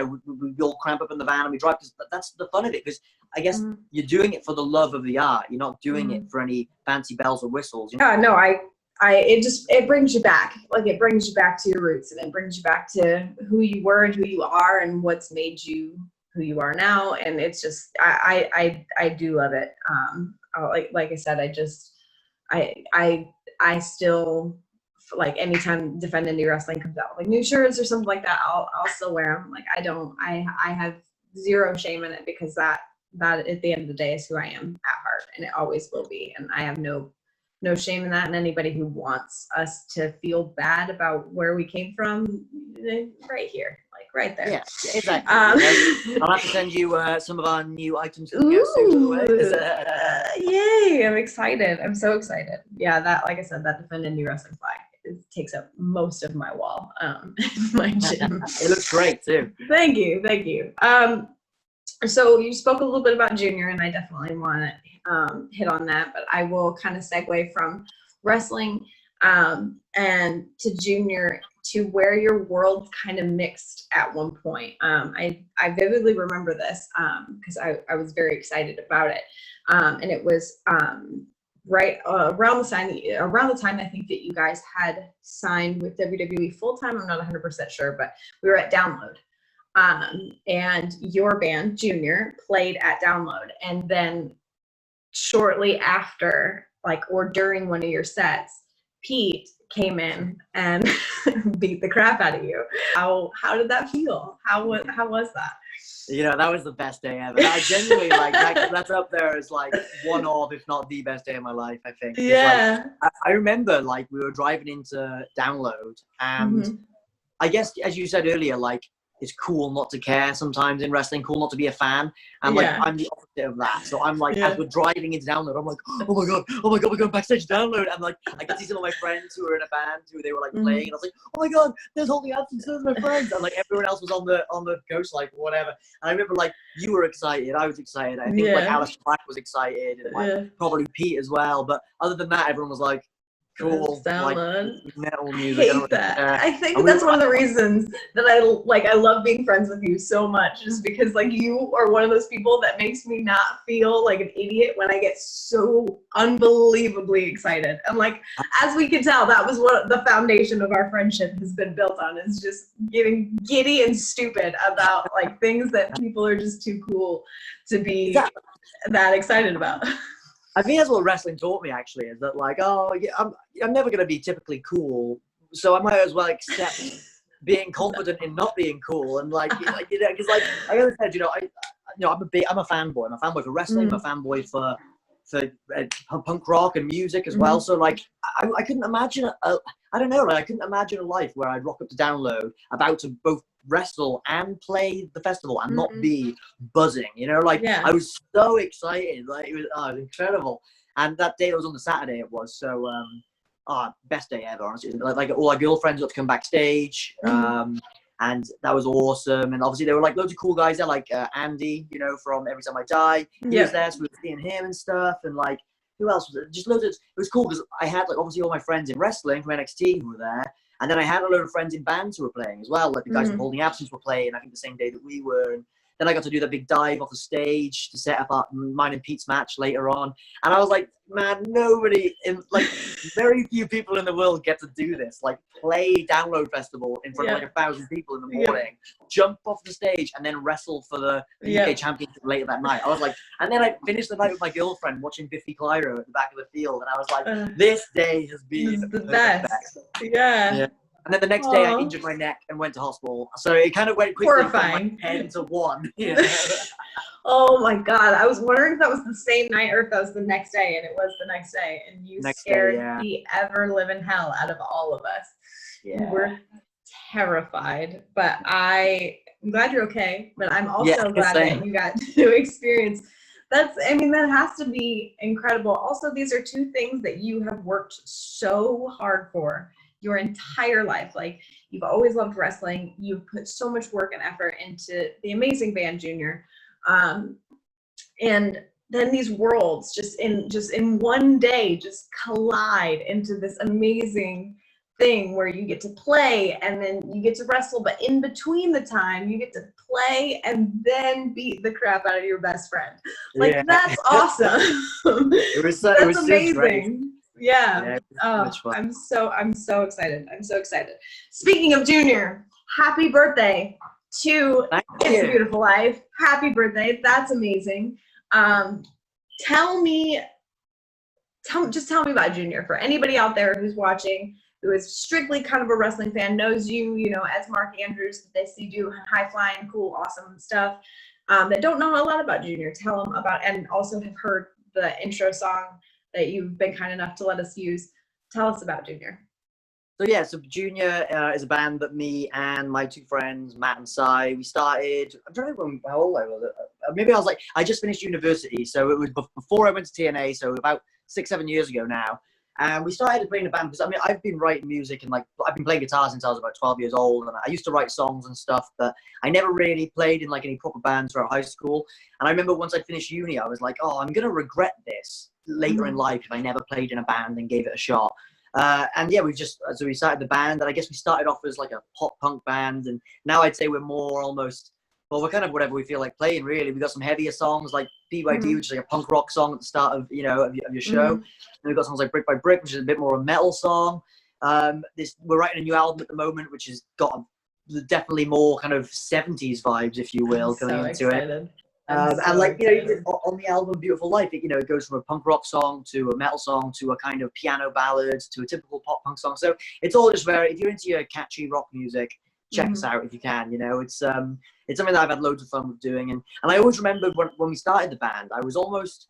all cramp up in the van and we drive, because that's the fun of it. Because I guess you're doing it for the love of the art. You're not doing it for any fancy bells or whistles. Yeah, no, it brings you back. Like, it brings you back to your roots, and it brings you back to who you were and who you are and what's made you who you are now. And it's just, I do love it. Like I said, I still, like, anytime Defend Indie Wrestling comes out with like new shirts or something like that, I'll still wear them. Like, I have zero shame in it, because that at the end of the day is who I am at heart, and it always will be. And I have no shame in that. And anybody who wants us to feel bad about where we came from, right here, like right there. Yeah, exactly. I'll have to send you some of our new items. Ooh, yay! I'm excited. I'm so excited. Yeah, that, like I said, that Defend Indie Wrestling flag, it takes up most of my wall, in my gym. It looks great too. Thank you. So you spoke a little bit about Junior, and I definitely want to hit on that, but I will kind of segue from wrestling and to Junior to where your world kind of mixed at one point. I vividly remember this because I was very excited about it. And it was right around the time I think that you guys had signed with WWE full time. I'm not 100% sure, but we were at Download. And your band, Junior, played at Download. And then shortly after, like, or during one of your sets, Pete came in and beat the crap out of you. How did that feel? How was that? You know, that was the best day ever. I genuinely, like, that's up there as, like, one of, if not the best day of my life, I think. Yeah. Like, I remember, like, we were driving into Download, and I guess, as you said earlier, like, it's cool not to care sometimes in wrestling, cool not to be a fan. And, like, I'm the opposite of that. So I'm like, as we're driving into Download, I'm like, oh my God, we're going backstage Download. And, like, I could see some of my friends who were in a band who they were, like, playing. And I was like, oh my God, there's Hooligans and those are my friends. And, like, everyone else was on the coast, like, whatever. And I remember, like, you were excited. I was excited. I think, like, Alice Black was excited. And, like, probably Pete as well. But other than that, everyone was like, cool, like, metal music. I hate that. I think that's one of the reasons that I love being friends with you so much, is because, like, you are one of those people that makes me not feel like an idiot when I get so unbelievably excited. And, like, as we can tell, that was what the foundation of our friendship has been built on, is just getting giddy and stupid about, like, things that people are just too cool to be that excited about. I think that's what wrestling taught me, actually, is that, like, oh, yeah, I'm never going to be typically cool, so I might as well accept being confident in not being cool. And, like, you know, because, like, I always said, I'm a fanboy. I'm a fanboy for wrestling. I'm a fanboy for punk rock and music as well. So, like, I couldn't imagine I don't know, like, I couldn't imagine a life where I'd rock up to Download about to both wrestle and play the festival and not be buzzing, you know, like, I was so excited, like, it was incredible. And that day, it was on the Saturday, it was, so best day ever, honestly. Like all our girlfriends got to come backstage, and that was awesome. And obviously there were, like, loads of cool guys there, like Andy, you know, from Every Time I Die. He was there, so we were seeing him and stuff. And, like, who else was there? Just loads of, it was cool because I had, like, obviously all my friends in wrestling from NXT who were there. And then I had a load of friends in bands who were playing as well. Like, the guys from Holding Absence were playing, I think, the same day that we were. And then I got to do that big dive off the stage to set up mine and Pete's match later on. And I was like, man, very few people in the world get to do this. Like, play Download Festival in front of, like, 1,000 people in the morning, jump off the stage, and then wrestle for the UK Championship later that night. I was like, and then I finished the night with my girlfriend watching Biffy Clyro at the back of the field. And I was like, this day has been the best. Yeah. And then the next day, I injured my neck and went to hospital. So it kind of went quickly from, like, 10 to 1. Yeah. Oh my God. I was wondering if that was the same night or if that was the next day, and it was the next day. And you scared the ever-living hell out of all of us. Yeah. We're terrified. But I'm glad you're okay. But I'm also glad that you got to experience. That has to be incredible. Also, these are two things that you have worked so hard for your entire life. Like, you've always loved wrestling. You've put so much work and effort into the amazing band Junior. And then these worlds just in one day just collide into this amazing thing where you get to play and then you get to wrestle, but in between the time you get to play and then beat the crap out of your best friend. Like, that's awesome. That's amazing. Yeah. I'm so excited. Speaking of Junior, happy birthday to It's a Beautiful Life. Happy birthday. That's amazing. Tell me about Junior. For anybody out there who's watching, who is strictly kind of a wrestling fan, knows you, as Mark Andrews, they see you high flying, cool, awesome stuff, that don't know a lot about Junior. Tell them about, and also have heard the intro song that you've been kind enough to let us use. Tell us about Junior. So Junior is a band that me and my two friends, Matt and Cy, we started, I'm trying to remember how old I was. Maybe I was like, I just finished university, so it was before I went to TNA, so about 6-7 years ago now. And we started playing a band because, I've been writing music and, like, I've been playing guitar since I was about 12 years old. And I used to write songs and stuff, but I never really played in, like, any proper bands throughout high school. And I remember once I finished uni, I was like, oh, I'm going to regret this later in life if I never played in a band and gave it a shot. And yeah, so we started the band, and I guess we started off as like a pop punk band, and now I'd say we're more almost, well, we're kind of whatever we feel like playing, really. We got some heavier songs like BYD, which is like a punk rock song at the start of, of your show. And we've got songs like Brick by Brick, which is a bit more a metal song. We're writing a new album at the moment, which has got definitely more kind of 70s vibes, if you will, coming into it. And like, on the album Beautiful Life, it goes from a punk rock song to a metal song to a kind of piano ballad to a typical pop punk song. So it's all just if you're into your catchy rock music, check us out if you can. It's something that I've had loads of fun with doing. And I always remember when we started the band, I was almost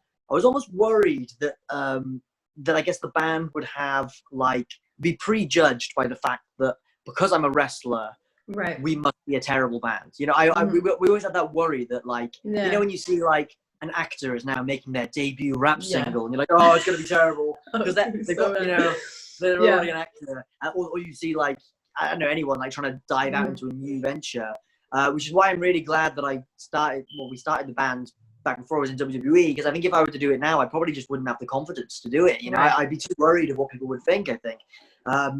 worried that I guess the band would be prejudged by the fact that because I'm a wrestler, right, we must be a terrible band. We always had that worry that when you see like an actor is now making their debut rap single, and you're like, oh, it's gonna be terrible because they've got they're already an actor, or you see like, I don't know, anyone like trying to dive out into a new venture, which is why I'm really glad that we started the band back before I was in WWE, because I think if I were to do it now, I probably just wouldn't have the confidence to do it. I'd be too worried of what people would think, I think.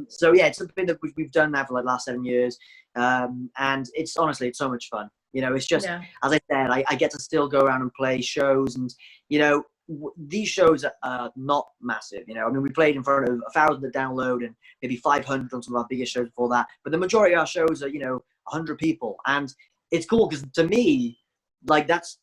So yeah, it's something that we've done now for like the last 7 years. And it's honestly, it's so much fun. It's just, as I said, I get to still go around and play shows, and, these shows are not massive. I mean, we played in front of 1,000 that download and maybe 500 on some of our biggest shows before that. But the majority of our shows are, 100 people. And it's cool because to me, like, that's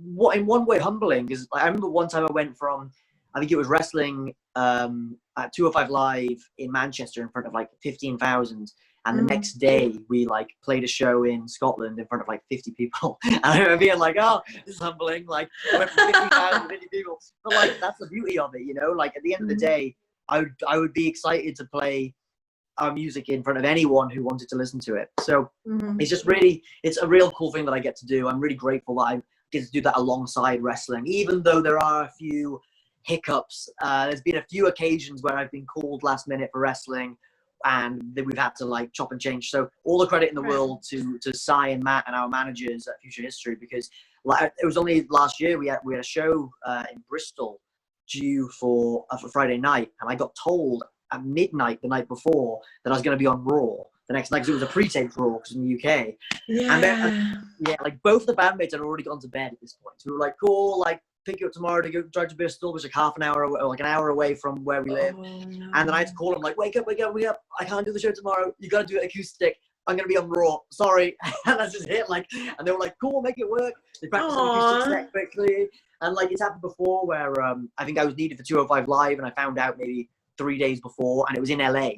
what in one way humbling, because I remember one time I went from, I think it was wrestling at 205 Live in Manchester in front of like 15,000. And the next day we like played a show in Scotland in front of like 50 people. And I remember being like, oh, this is humbling. Like, I went from 50,000 to 50 people. But like, that's the beauty of it, Like at the end of the day, I would be excited to play our music in front of anyone who wanted to listen to it. So it's just really, it's a real cool thing that I get to do. I'm really grateful that I get to do that alongside wrestling, even though there are a few hiccups. There's been a few occasions where I've been called last minute for wrestling, and then we've had to like chop and change. So all the credit in the world to Cy and Matt and our managers at Future History, because like it was only last year we had a show in Bristol due for Friday night, and I got told at midnight the night before that I was going to be on Raw the next night, because it was a pre-taped Raw, because in the UK. And like both the bandmates had already gone to bed at this point. So we were like, cool, like pick you up tomorrow to go drive to Bristol, which is like half an hour away, or like an hour away from where we live. And then I had to call them like, wake up. I can't do the show tomorrow. You got to do it acoustic. I'm going to be on Raw. Sorry. And that's just it. Like, and they were like, cool, make it work. They practiced an acoustic set quickly. And like, it's happened before where I think I was needed for 205 Live, and I found out maybe 3 days before, and it was in LA.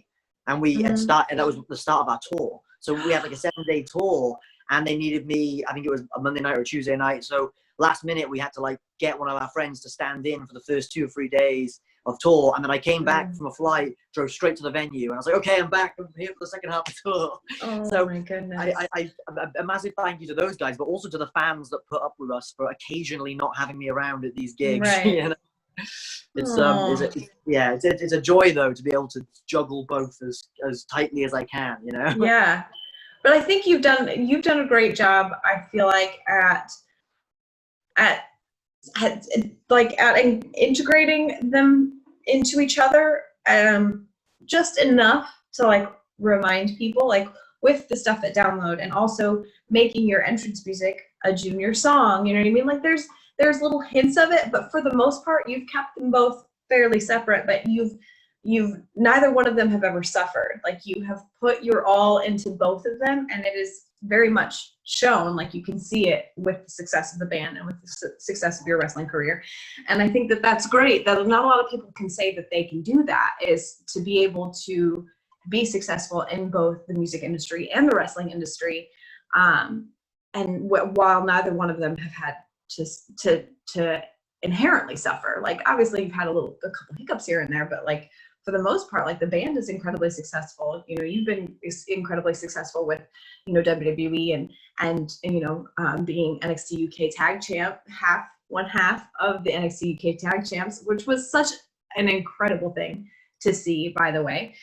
And we had started, that was the start of our tour. So we had like a 7-day tour, and they needed me, I think it was a Monday night or a Tuesday night. So last minute, we had to like get one of our friends to stand in for the first 2 or 3 days of tour. And then I came back from a flight, drove straight to the venue, and I was like, okay, I'm back. I'm here for the second half of the tour. Oh my goodness. I a massive thank you to those guys, but also to the fans that put up with us for occasionally not having me around at these gigs. Right. It's a joy though to be able to juggle both as tightly as I can, Yeah, but I think you've done a great job. I feel like at integrating them into each other, just enough to like remind people, like with the stuff at Download, and also making your entrance music a Junior song. You know what I mean? Like there's little hints of it, but for the most part, you've kept them both fairly separate. But you've neither one of them have ever suffered. Like you have put your all into both of them, and it is very much shown. Like you can see it with the success of the band and with the success of your wrestling career. And I think that that's great. That not a lot of people can say that they can do that, is to be able to be successful in both the music industry and the wrestling industry. And while neither one of them have had to inherently suffer. Like obviously you've had a couple hiccups here and there, but like for the most part, like the band is incredibly successful. You've been incredibly successful with, WWE and being NXT UK tag champ, one half of the NXT UK tag champs, which was such an incredible thing to see, by the way,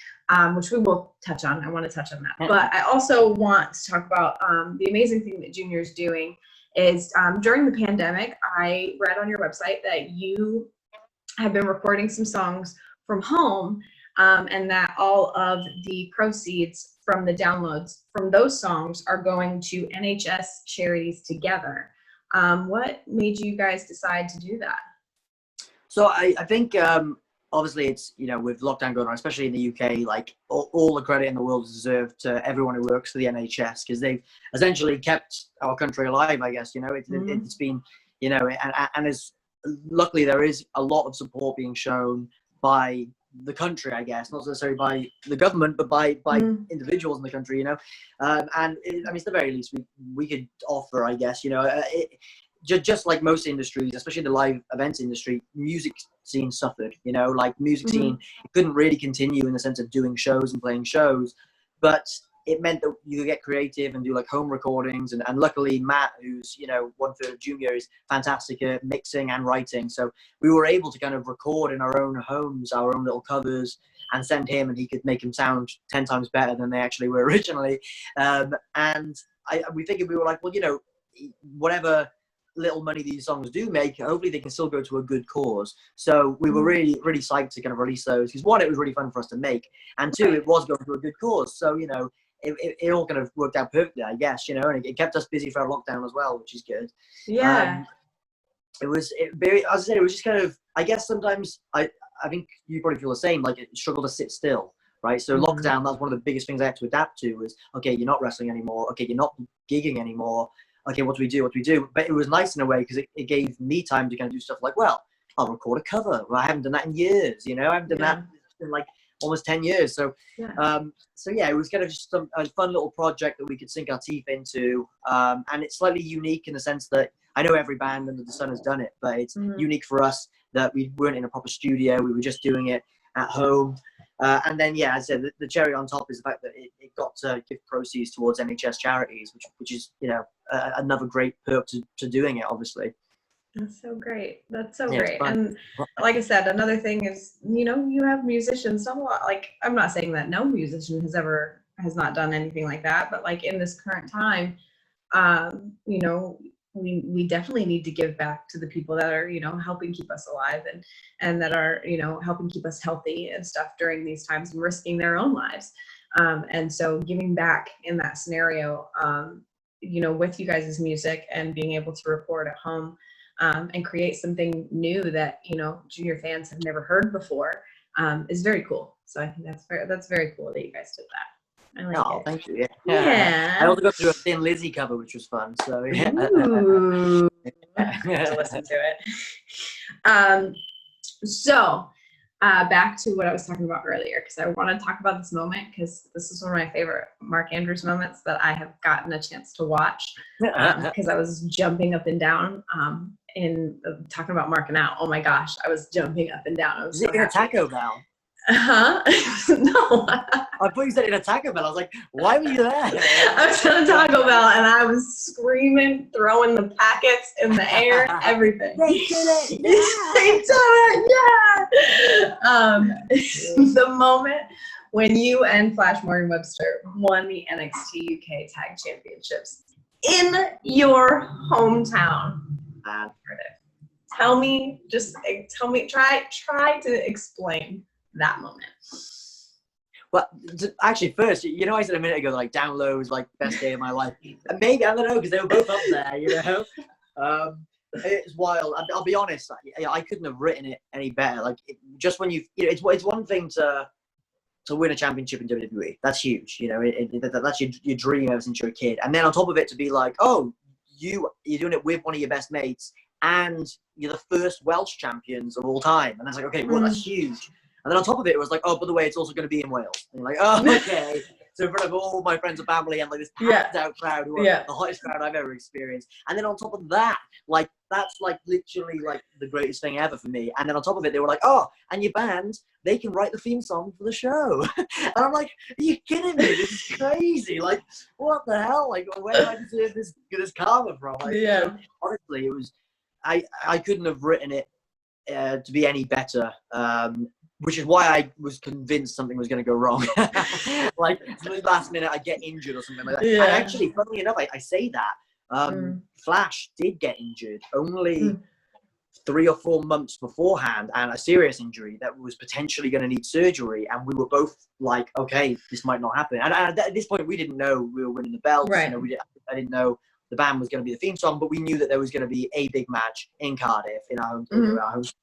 which we will touch on. I want to touch on that. But I also want to talk about the amazing thing that Junior's doing is during the pandemic, I read on your website that you have been recording some songs from home and that all of the proceeds from the downloads from those songs are going to NHS charities together. What made you guys decide to do that? So I think obviously it's, you know, with lockdown going on, especially in the UK, like all the credit in the world is deserved to everyone who works for the NHS, because they've essentially kept our country alive, I guess. You know, it's been, you know, and as luckily there is a lot of support being shown by the country, I guess, not necessarily by the government, but by individuals in the country, you know. And I mean, it's the very least we could offer, I guess, you know. Just like most industries, especially the live events industry, music scene suffered, you know, like music scene couldn't really continue in the sense of doing shows and playing shows, but it meant that you could get creative and do like home recordings. And luckily Matt, who's, you know, 1/3 junior, is fantastic at mixing and writing. So we were able to kind of record in our own homes, our own little covers, and send him, and he could make them sound 10 times better than they actually were originally. And we figured, we were like, well, you know, whatever little money these songs do make, hopefully they can still go to a good cause. So we were really psyched to kind of release those, because one, it was really fun for us to make, and two, it was going to a good cause. So, you know, it all kind of worked out perfectly, I guess, you know, and it kept us busy for our lockdown as well, which is good. Yeah. As I said, it was just kind of, I guess sometimes I think you probably feel the same, like it struggled to sit still, right? So lockdown, that's one of the biggest things I had to adapt to, was, okay, you're not wrestling anymore, okay, you're not gigging anymore, okay, what do we do? But it was nice in a way, because it gave me time to kind of do stuff like, well, I'll record a cover. Well, I haven't done that in years, you know, I haven't done that in like almost 10 years. So, it was kind of just a fun little project that we could sink our teeth into. And it's slightly unique in the sense that I know every band under the sun has done it, but it's unique for us that we weren't in a proper studio. We were just doing it at home. And then, as I said, the cherry on top is the fact that it got to give proceeds towards NHS charities, which is, you know, another great perk to doing it, obviously. That's so great. Great. And like I said, another thing is, you know, you have musicians, not a lot, like, I'm not saying that no musician has not done anything like that, but like in this current time, you know, we definitely need to give back to the people that are, you know, helping keep us alive, and that are, you know, helping keep us healthy and stuff during these times, and risking their own lives. And so giving back in that scenario, you know, with you guys' music and being able to record at home, and create something new that, you know, junior fans have never heard before, is very cool. So I think that's very cool that you guys did that. I like it. Thank you. Yeah. I also got to do a Thin Lizzy cover, which was fun. So yeah. Ooh. To listen to it. So back to what I was talking about earlier, because I want to talk about this moment, because this is one of my favorite Mark Andrews moments that I have gotten a chance to watch, because I was jumping up and down in talking about marking out. Oh my gosh, I was jumping up and down. I was Is it in a Taco Bell? No. I thought you said in a Taco Bell. I was like, why were you there? I was at a Taco Bell and I was screaming, throwing the packets in the air, everything. They did it! They did it! The moment when you and Flash Morgan Webster won the NXT UK Tag Championships in your hometown. Try to explain that moment. Well, actually, first, you know, I said a minute ago, like, downloads, like, best day of my life. And maybe, I don't know, because they were both up there, you know? It's wild. I'll be honest, I couldn't have written it any better. Like, just when you know, it's one thing to win a championship in WWE. That's huge, you know? That's your dream ever since you're a kid. And then on top of it, to be like, oh, you're doing it with one of your best mates, and you're the first Welsh champions of all time. And I was like, okay, well, that's huge. And then on top of it, it was like, oh, by the way, it's also going to be in Wales. And you're like, oh, okay. So in front of all my friends and family and like this packed out crowd, who are the hottest crowd I've ever experienced. And then on top of that, like, that's like literally like the greatest thing ever for me. And then on top of it, they were like, oh, and your band, they can write the theme song for the show. And I'm like, are you kidding me? This is crazy. Like, what the hell? Like, where do I deserve this karma from? Like, honestly, it was, I couldn't have written it to be any better. Which is why I was convinced something was going to go wrong. Like, last minute, I get injured or something like that. And actually, funnily enough, I say that. Flash did get injured only 3 or 4 months beforehand and a serious injury that was potentially going to need surgery. And we were both like, okay, this might not happen. And at this point, we didn't know we were winning the belts. Right. You know, I didn't know the band was going to be the theme song, but we knew that there was going to be a big match in Cardiff in our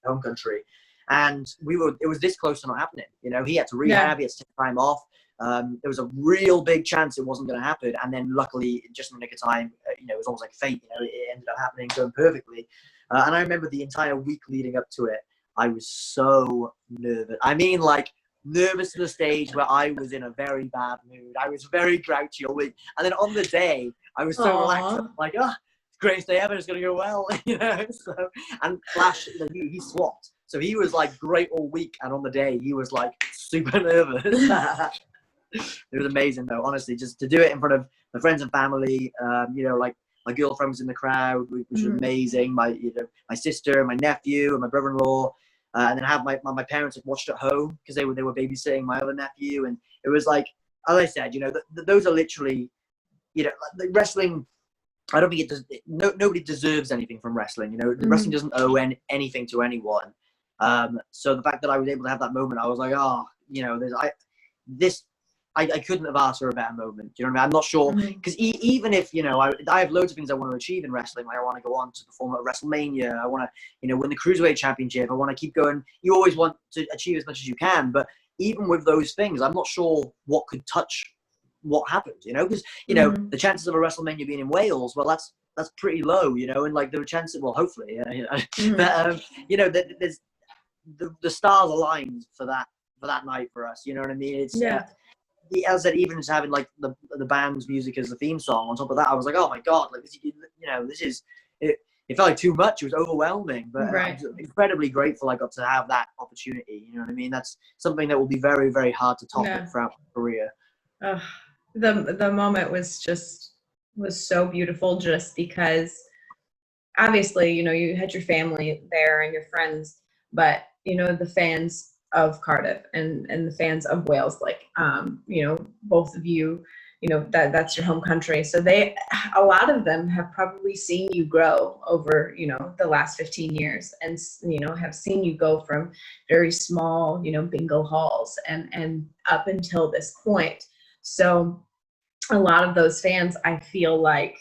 home country. And it was this close to not happening. You know, he had to rehab, he had to take time off. There was a real big chance it wasn't going to happen. And then luckily, just in the nick of time, you know, it was almost like fate, you know, it ended up happening, going perfectly. And I remember the entire week leading up to it, I was so nervous. I mean, like, nervous to the stage where I was in a very bad mood. I was very grouchy all week. And then on the day, I was so relaxed. I'm like, oh, greatest day ever, it's going to go well, you know. So, and Flash, you know, he swapped. So he was like great all week. And on the day, he was like super nervous. It was amazing, though, honestly, just to do it in front of my friends and family, you know, like, my girlfriend was in the crowd, which was amazing. My sister, my nephew, and my brother-in-law, and then have my parents had watched at home because they were babysitting my other nephew, and it was like, as I said, you know, those are literally, you know, like wrestling. I don't think it does. Nobody deserves anything from wrestling. You know, wrestling doesn't owe anything to anyone. So the fact that I was able to have that moment, I was like, oh, you know, I couldn't have asked for a better moment. You know what I mean? I'm not sure, because even if, you know, I have loads of things I want to achieve in wrestling. Like I want to go on to perform at WrestleMania. I want to, you know, win the Cruiserweight Championship. I want to keep going. You always want to achieve as much as you can. But even with those things, I'm not sure what could touch what happened, you know? Because, you know, the chances of a WrestleMania being in Wales, well, that's pretty low, you know? And, like, there were chances, well, hopefully, you know, but, you know, there's the stars aligned for that night for us, you know what I mean? It's, as I said, even just having like the band's music as the theme song on top of that, I was like, oh my god, like this, you know, this is it. It felt like too much. It was overwhelming, but I'm incredibly grateful I got to have that opportunity. You know what I mean? That's something that will be very, very hard to top throughout my career. The moment was so beautiful, just because obviously, you know, you had your family there and your friends, but you know, the fans of Cardiff and the fans of Wales, like, you know, both of you, you know, that's your home country. So a lot of them have probably seen you grow over, you know, the last 15 years and, you know, have seen you go from very small, you know, bingo halls and up until this point. So a lot of those fans, I feel like,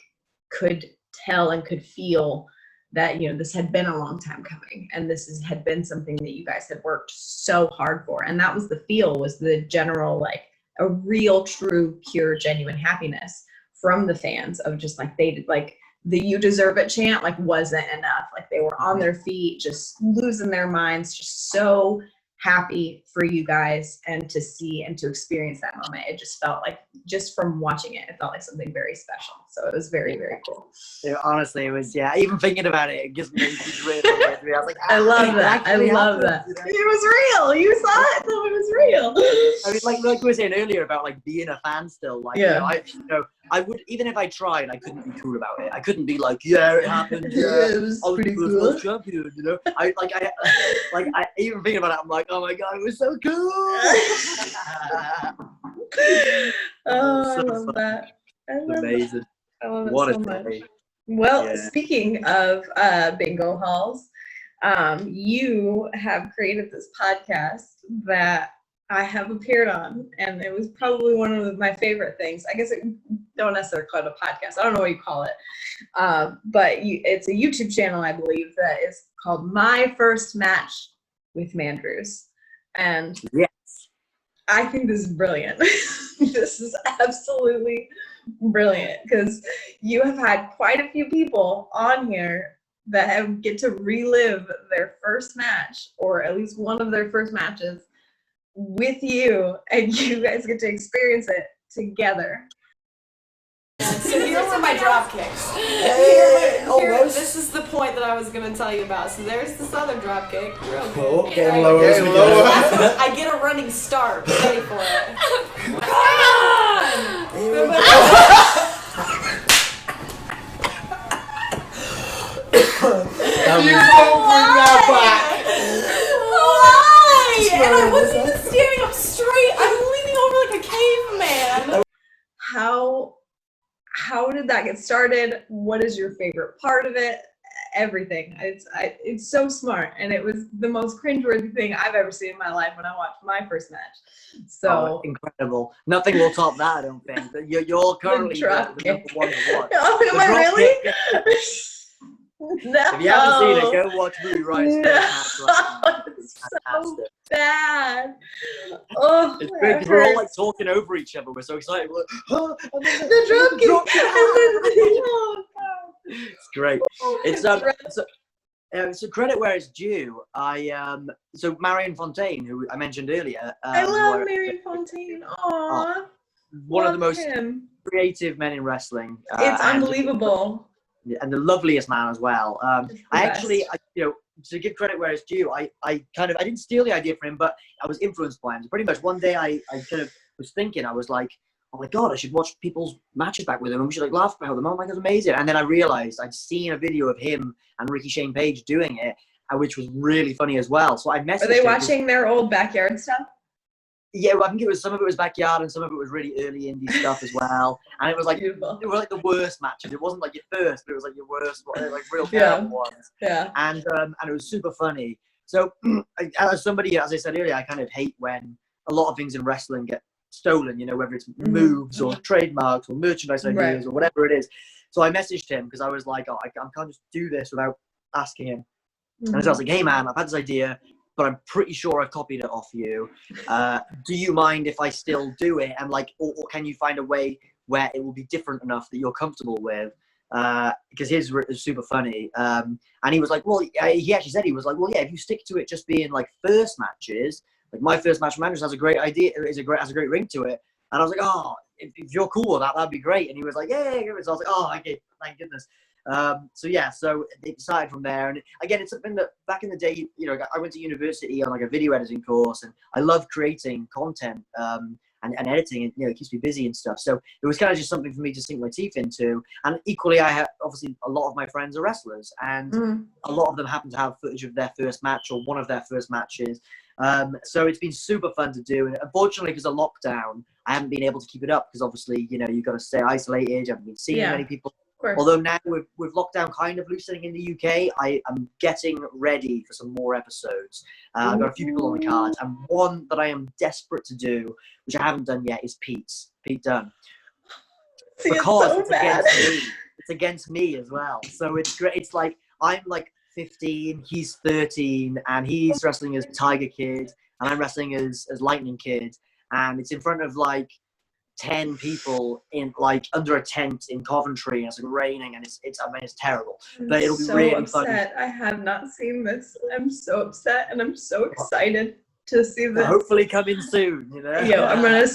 could tell and could feel that, you know, this had been a long time coming, and had been something that you guys had worked so hard for. And that was the general, like, a real, true, pure, genuine happiness from the fans of just like, they did, like, the "you deserve it" chant, like, wasn't enough. Like, they were on their feet, just losing their minds, just so happy for you guys, and to see and to experience that moment. It just felt like, just from watching it felt like something very special. So it was very, very cool. Yeah, honestly, it was, even thinking about it gives me really, I was like, I love that. I love that. You know? It was real. You saw it, so it was real. I mean, like we were saying earlier about, like, being a fan still, like, you know, I would, even if I tried, I couldn't be cool about it. I couldn't be like, yeah, it happened. Yeah, it was pretty cool. Champion, you know. I even thinking about it, I'm like, oh my god, it was so cool. I love that. Amazing. I love it What so a much. day. Well, speaking of bingo halls, you have created this podcast that I have appeared on, and it was probably one of my favorite things. I guess it don't necessarily call it a podcast. I don't know what you call it, but it's a YouTube channel, I believe, that is called My First Match with Mandrews, and I think this is brilliant. This is absolutely brilliant, because you have had quite a few people on here that get to relive their first match, or at least one of their first matches, with you, and you guys get to experience it together. So here were my drop kicks. This is the point that I was going to tell you about. So there's this other drop kick. Real cool. Oh, getting lower as we go. I get a running start. Ready for it. Come on! You don't bring that back. Why? And I wasn't even standing up straight. I'm leaning over like a caveman. How did that get started? What is your favorite part of it? everything. It's so smart, and it was the most cringeworthy thing I've ever seen in my life when I watched my first match. So incredible! Nothing will top that, I don't think. But you're currently the drop number kick. one to watch. Oh, am The I drop really? kick- No. If you haven't seen it, go watch Oooo Riott's No. first match right now. It's It's so fantastic. bad. Oh, It's great that because we're all like hurts. talking over each other. We're so excited. We're like, oh, and then The drop kick. drop kick. And then, oh god. It's great. It's so credit where it's due. So Marion Fontaine, who I mentioned earlier, I who love Marion Fontaine. Aw, one of the love most him. creative men in wrestling. It's unbelievable. And the loveliest man as well. It's the I actually, best. to give credit where it's due, I didn't steal the idea from him, but I was influenced by him. So pretty much one day I kind of was thinking, I was like, oh my God, I should watch people's matches back with him and we should like laugh about them. Oh my God, it's amazing. And then I realized I'd seen a video of him and Ricky Shane Page doing it, which was really funny as well. So I messaged Are they him. watching their old backyard stuff? Yeah, well, I think some of it was backyard and some of it was really early indie stuff as well. And it was like, Beautiful. they were like the worst matches. It wasn't like your first, but it was like your worst, like real Yeah. terrible ones. Yeah. And it was super funny. So as somebody, as I said earlier, I kind of hate when a lot of things in wrestling get stolen, whether it's moves or trademarks or merchandise ideas or whatever it is. So I messaged him because I was like, I can't just do this without asking him. And so I was like, hey man, I've had this idea, but I'm pretty sure I've copied it off you. Do you mind if I still do it? And like, or can you find a way where it will be different enough that you're comfortable with? Because his is super funny. And he was like, well, he actually said, he was like, well, yeah, if you stick to it just being like first matches, like my first match with Mandrews has a great idea, has a great ring to it. And I was like, oh, if you're cool with that, that'd be great. And he was like, yeah. So I was like, oh, okay, thank goodness. So it started from there. And again, it's something that back in the day, I went to university on like a video editing course, and I love creating content and editing, and it keeps me busy and stuff. So it was kind of just something for me to sink my teeth into. And equally, I have obviously a lot of my friends are wrestlers, and a lot of them happen to have footage of their first match or one of their first matches. So it's been super fun to do. And unfortunately, because of lockdown, I haven't been able to keep it up because obviously, you've got to stay isolated. I haven't been seeing many people. Although now with lockdown kind of loosening in the UK, I am getting ready for some more episodes. I've got a few people on the cards, and one that I am desperate to do, which I haven't done yet, is Pete Dunne. See, Because it's so bad. against me. It's against me as well. So it's great. It's like I'm like 15, he's 13, and he's wrestling as Tiger Kid, and I'm wrestling as Lightning Kid, and it's in front of like 10 people in like under a tent in Coventry, and it's like raining, and it's terrible. But it'll be so really upset. fun. I have not seen this. I'm so upset, and I'm so excited to see this. Hopefully coming soon. I'm gonna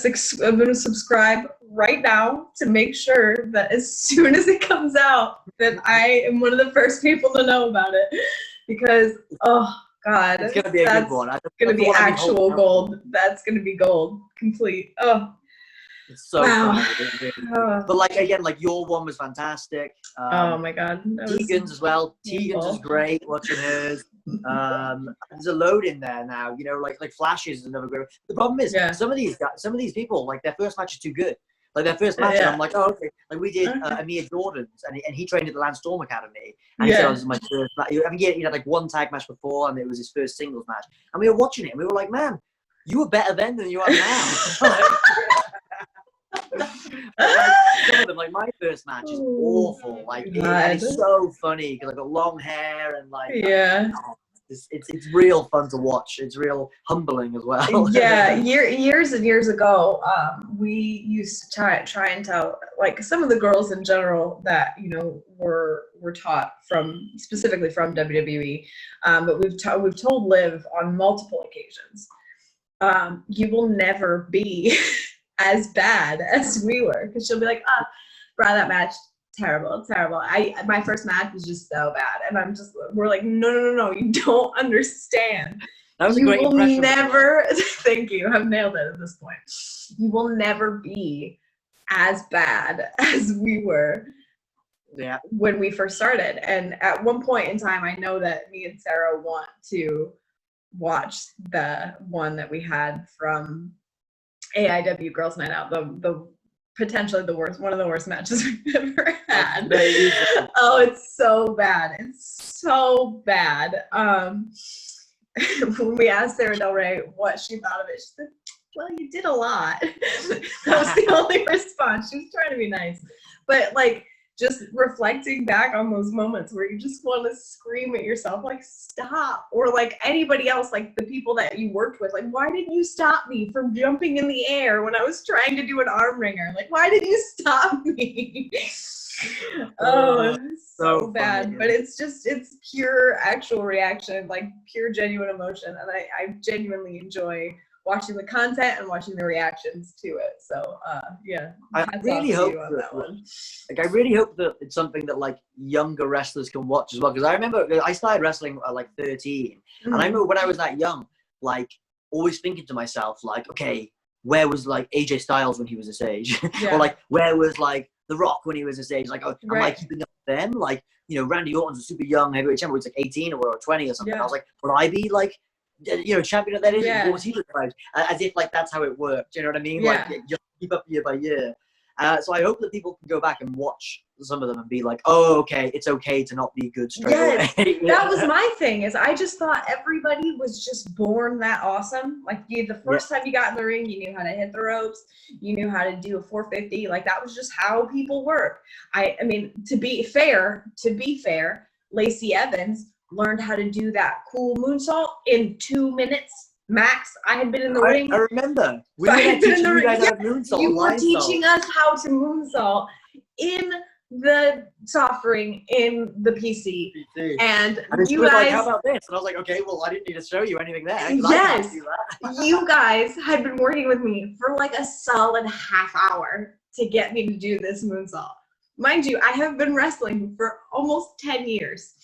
subscribe right now to make sure that as soon as it comes out, that I am one of the first people to know about it. Because oh God, it's gonna be a good one. It's gonna be actual gold. That's gonna be gold, complete. Oh. It's so wow. funny. But like again, like your one was fantastic. Oh my God. Tegan's as well. Tegan's is great. Watching hers. There's a load in there now. Like Flashes is another great. The problem is some of these people, like their first match is too good. Like their first match, and I'm like, oh okay. Like we did Amir Jordan's, and he trained at the Landstorm Academy, and he said, "Oh, this is my first match." I mean, he had like one tag match before, and it was his first singles match. And we were watching it, and we were like, "Man, you were better then than you are now." Some of them, like my first match is awful. Like it's so funny because I've got long hair and like it's real fun to watch. It's real humbling as well. Years and years ago, we used to try and tell like some of the girls in general that were taught specifically from WWE, but we've told Liv on multiple occasions, you will never be as bad as we were, because she'll be like, bro, that match terrible. My first match was just so bad, and we're like, no, you don't understand. That was a great impression. You will never. Thank you. I've nailed it at this point. You will never be as bad as we were. Yeah. When we first started, and at one point in time, I know that me and Sarah want to watch the one that we had from AIW Girls Night Out, the potentially one of the worst matches we've ever had. Amazing. Oh, it's so bad. It's so bad. When we asked Sarah Del Rey what she thought of it, she said, well, you did a lot. That was the only response. She was trying to be nice. But like, just reflecting back on those moments where you just want to scream at yourself, like, stop. Or like anybody else, like the people that you worked with, like, why didn't you stop me from jumping in the air when I was trying to do an arm wringer? Like, why did you stop me? Oh, it's so bad. funny. But it's pure actual reaction, like pure genuine emotion. And I genuinely enjoy watching the content and watching the reactions to it. So yeah, I really hope I really hope that it's something that like younger wrestlers can watch as well. Because I remember I started wrestling at like 13, and I remember when I was that young, like always thinking to myself, like, okay, where was like AJ Styles when he was this age, or like where was like The Rock when he was this age? Like, am I keeping up with them? Like, you know, Randy Orton's a super young heavyweight champion, was like 18 or 20 or something. I was like, will I be like, you know, champion at that age? What was he described? As if like that's how it worked. You know what I mean? Like, just keep up year by year. So I hope that people can go back and watch some of them and be like, oh, okay, it's okay to not be good straight away. That was my thing, is I just thought everybody was just born that awesome. Like, the first time you got in the ring, you knew how to hit the ropes, you knew how to do a 450. Like, that was just how people work. I mean, to be fair, Lacey Evans learned how to do that cool moonsault in 2 minutes max. I had been in the ring. I remember. We were teaching you guys how to moonsault. You were teaching us how to moonsault in the soft ring in the PC. And you was guys, like, how about this? And I was like, okay, well, I didn't need to show you anything there. Yes, you guys had been working with me for like a solid half hour to get me to do this moonsault. Mind you, I have been wrestling for almost 10 years.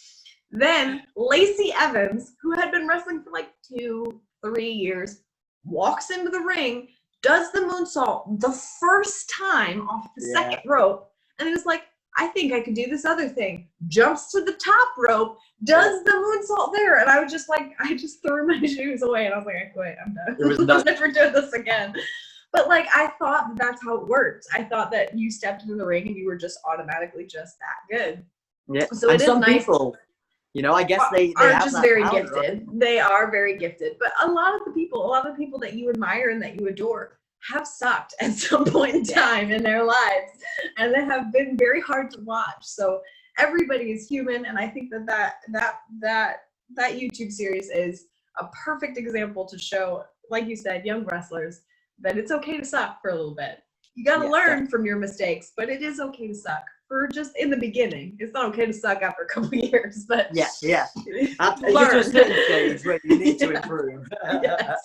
Then Lacey Evans, who had been wrestling for like 2-3 years, walks into the ring, does the moonsault the first time off the second rope, and is like, I think I could do this other thing. Jumps to the top rope, does the moonsault there, and I was just like, I just threw my shoes away, and I was like, I quit, I'm done. I'll never do this again. But like, I thought that's how it worked. I thought that you stepped into the ring and you were just automatically just that good. Yeah. So and some people, you know, I guess they are have just that very power, gifted. right? They are very gifted. But a lot of the people that you admire and that you adore have sucked at some point in time in their lives, and they have been very hard to watch. So everybody is human, and I think that YouTube series is a perfect example to show, like you said, young wrestlers, that it's okay to suck for a little bit. You got to learn from your mistakes, but it is okay to suck for just in the beginning. It's not okay to suck after a couple of years, but you get to a certain stage where you need to improve. Yes.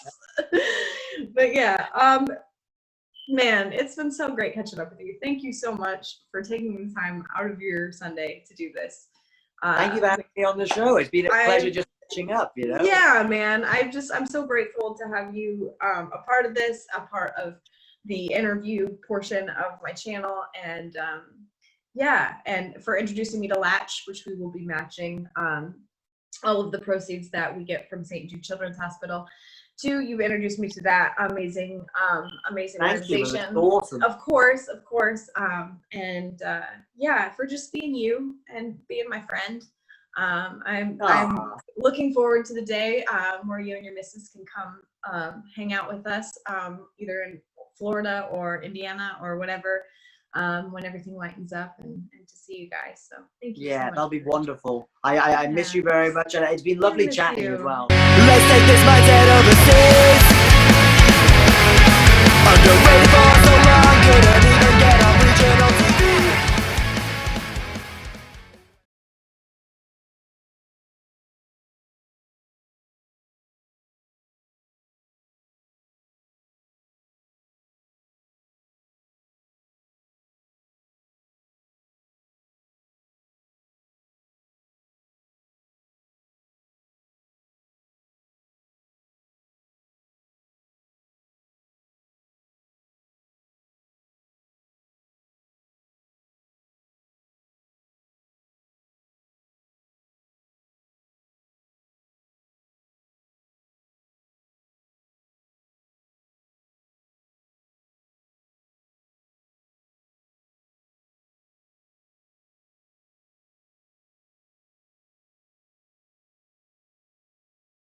But yeah, man, it's been so great catching up with you. Thank you so much for taking the time out of your Sunday to do this. Thank you for having me on the show. It's been a pleasure just catching up, you know? Yeah, man. I'm so grateful to have you a part of this, a part of the interview portion of my channel, and and for introducing me to LATCH, which we will be matching all of the proceeds that we get from St. Jude Children's Hospital. You've introduced me to that amazing organization. Awesome. Of course. For just being you and being my friend. I'm looking forward to the day where you and your missus can come hang out with us, either in Florida or Indiana or whatever, when everything lightens up, and to see you guys. So thank you so much. That'll be wonderful. I miss you very much, and it's been lovely chatting as well. Let's take this mindset overseas. Underrated for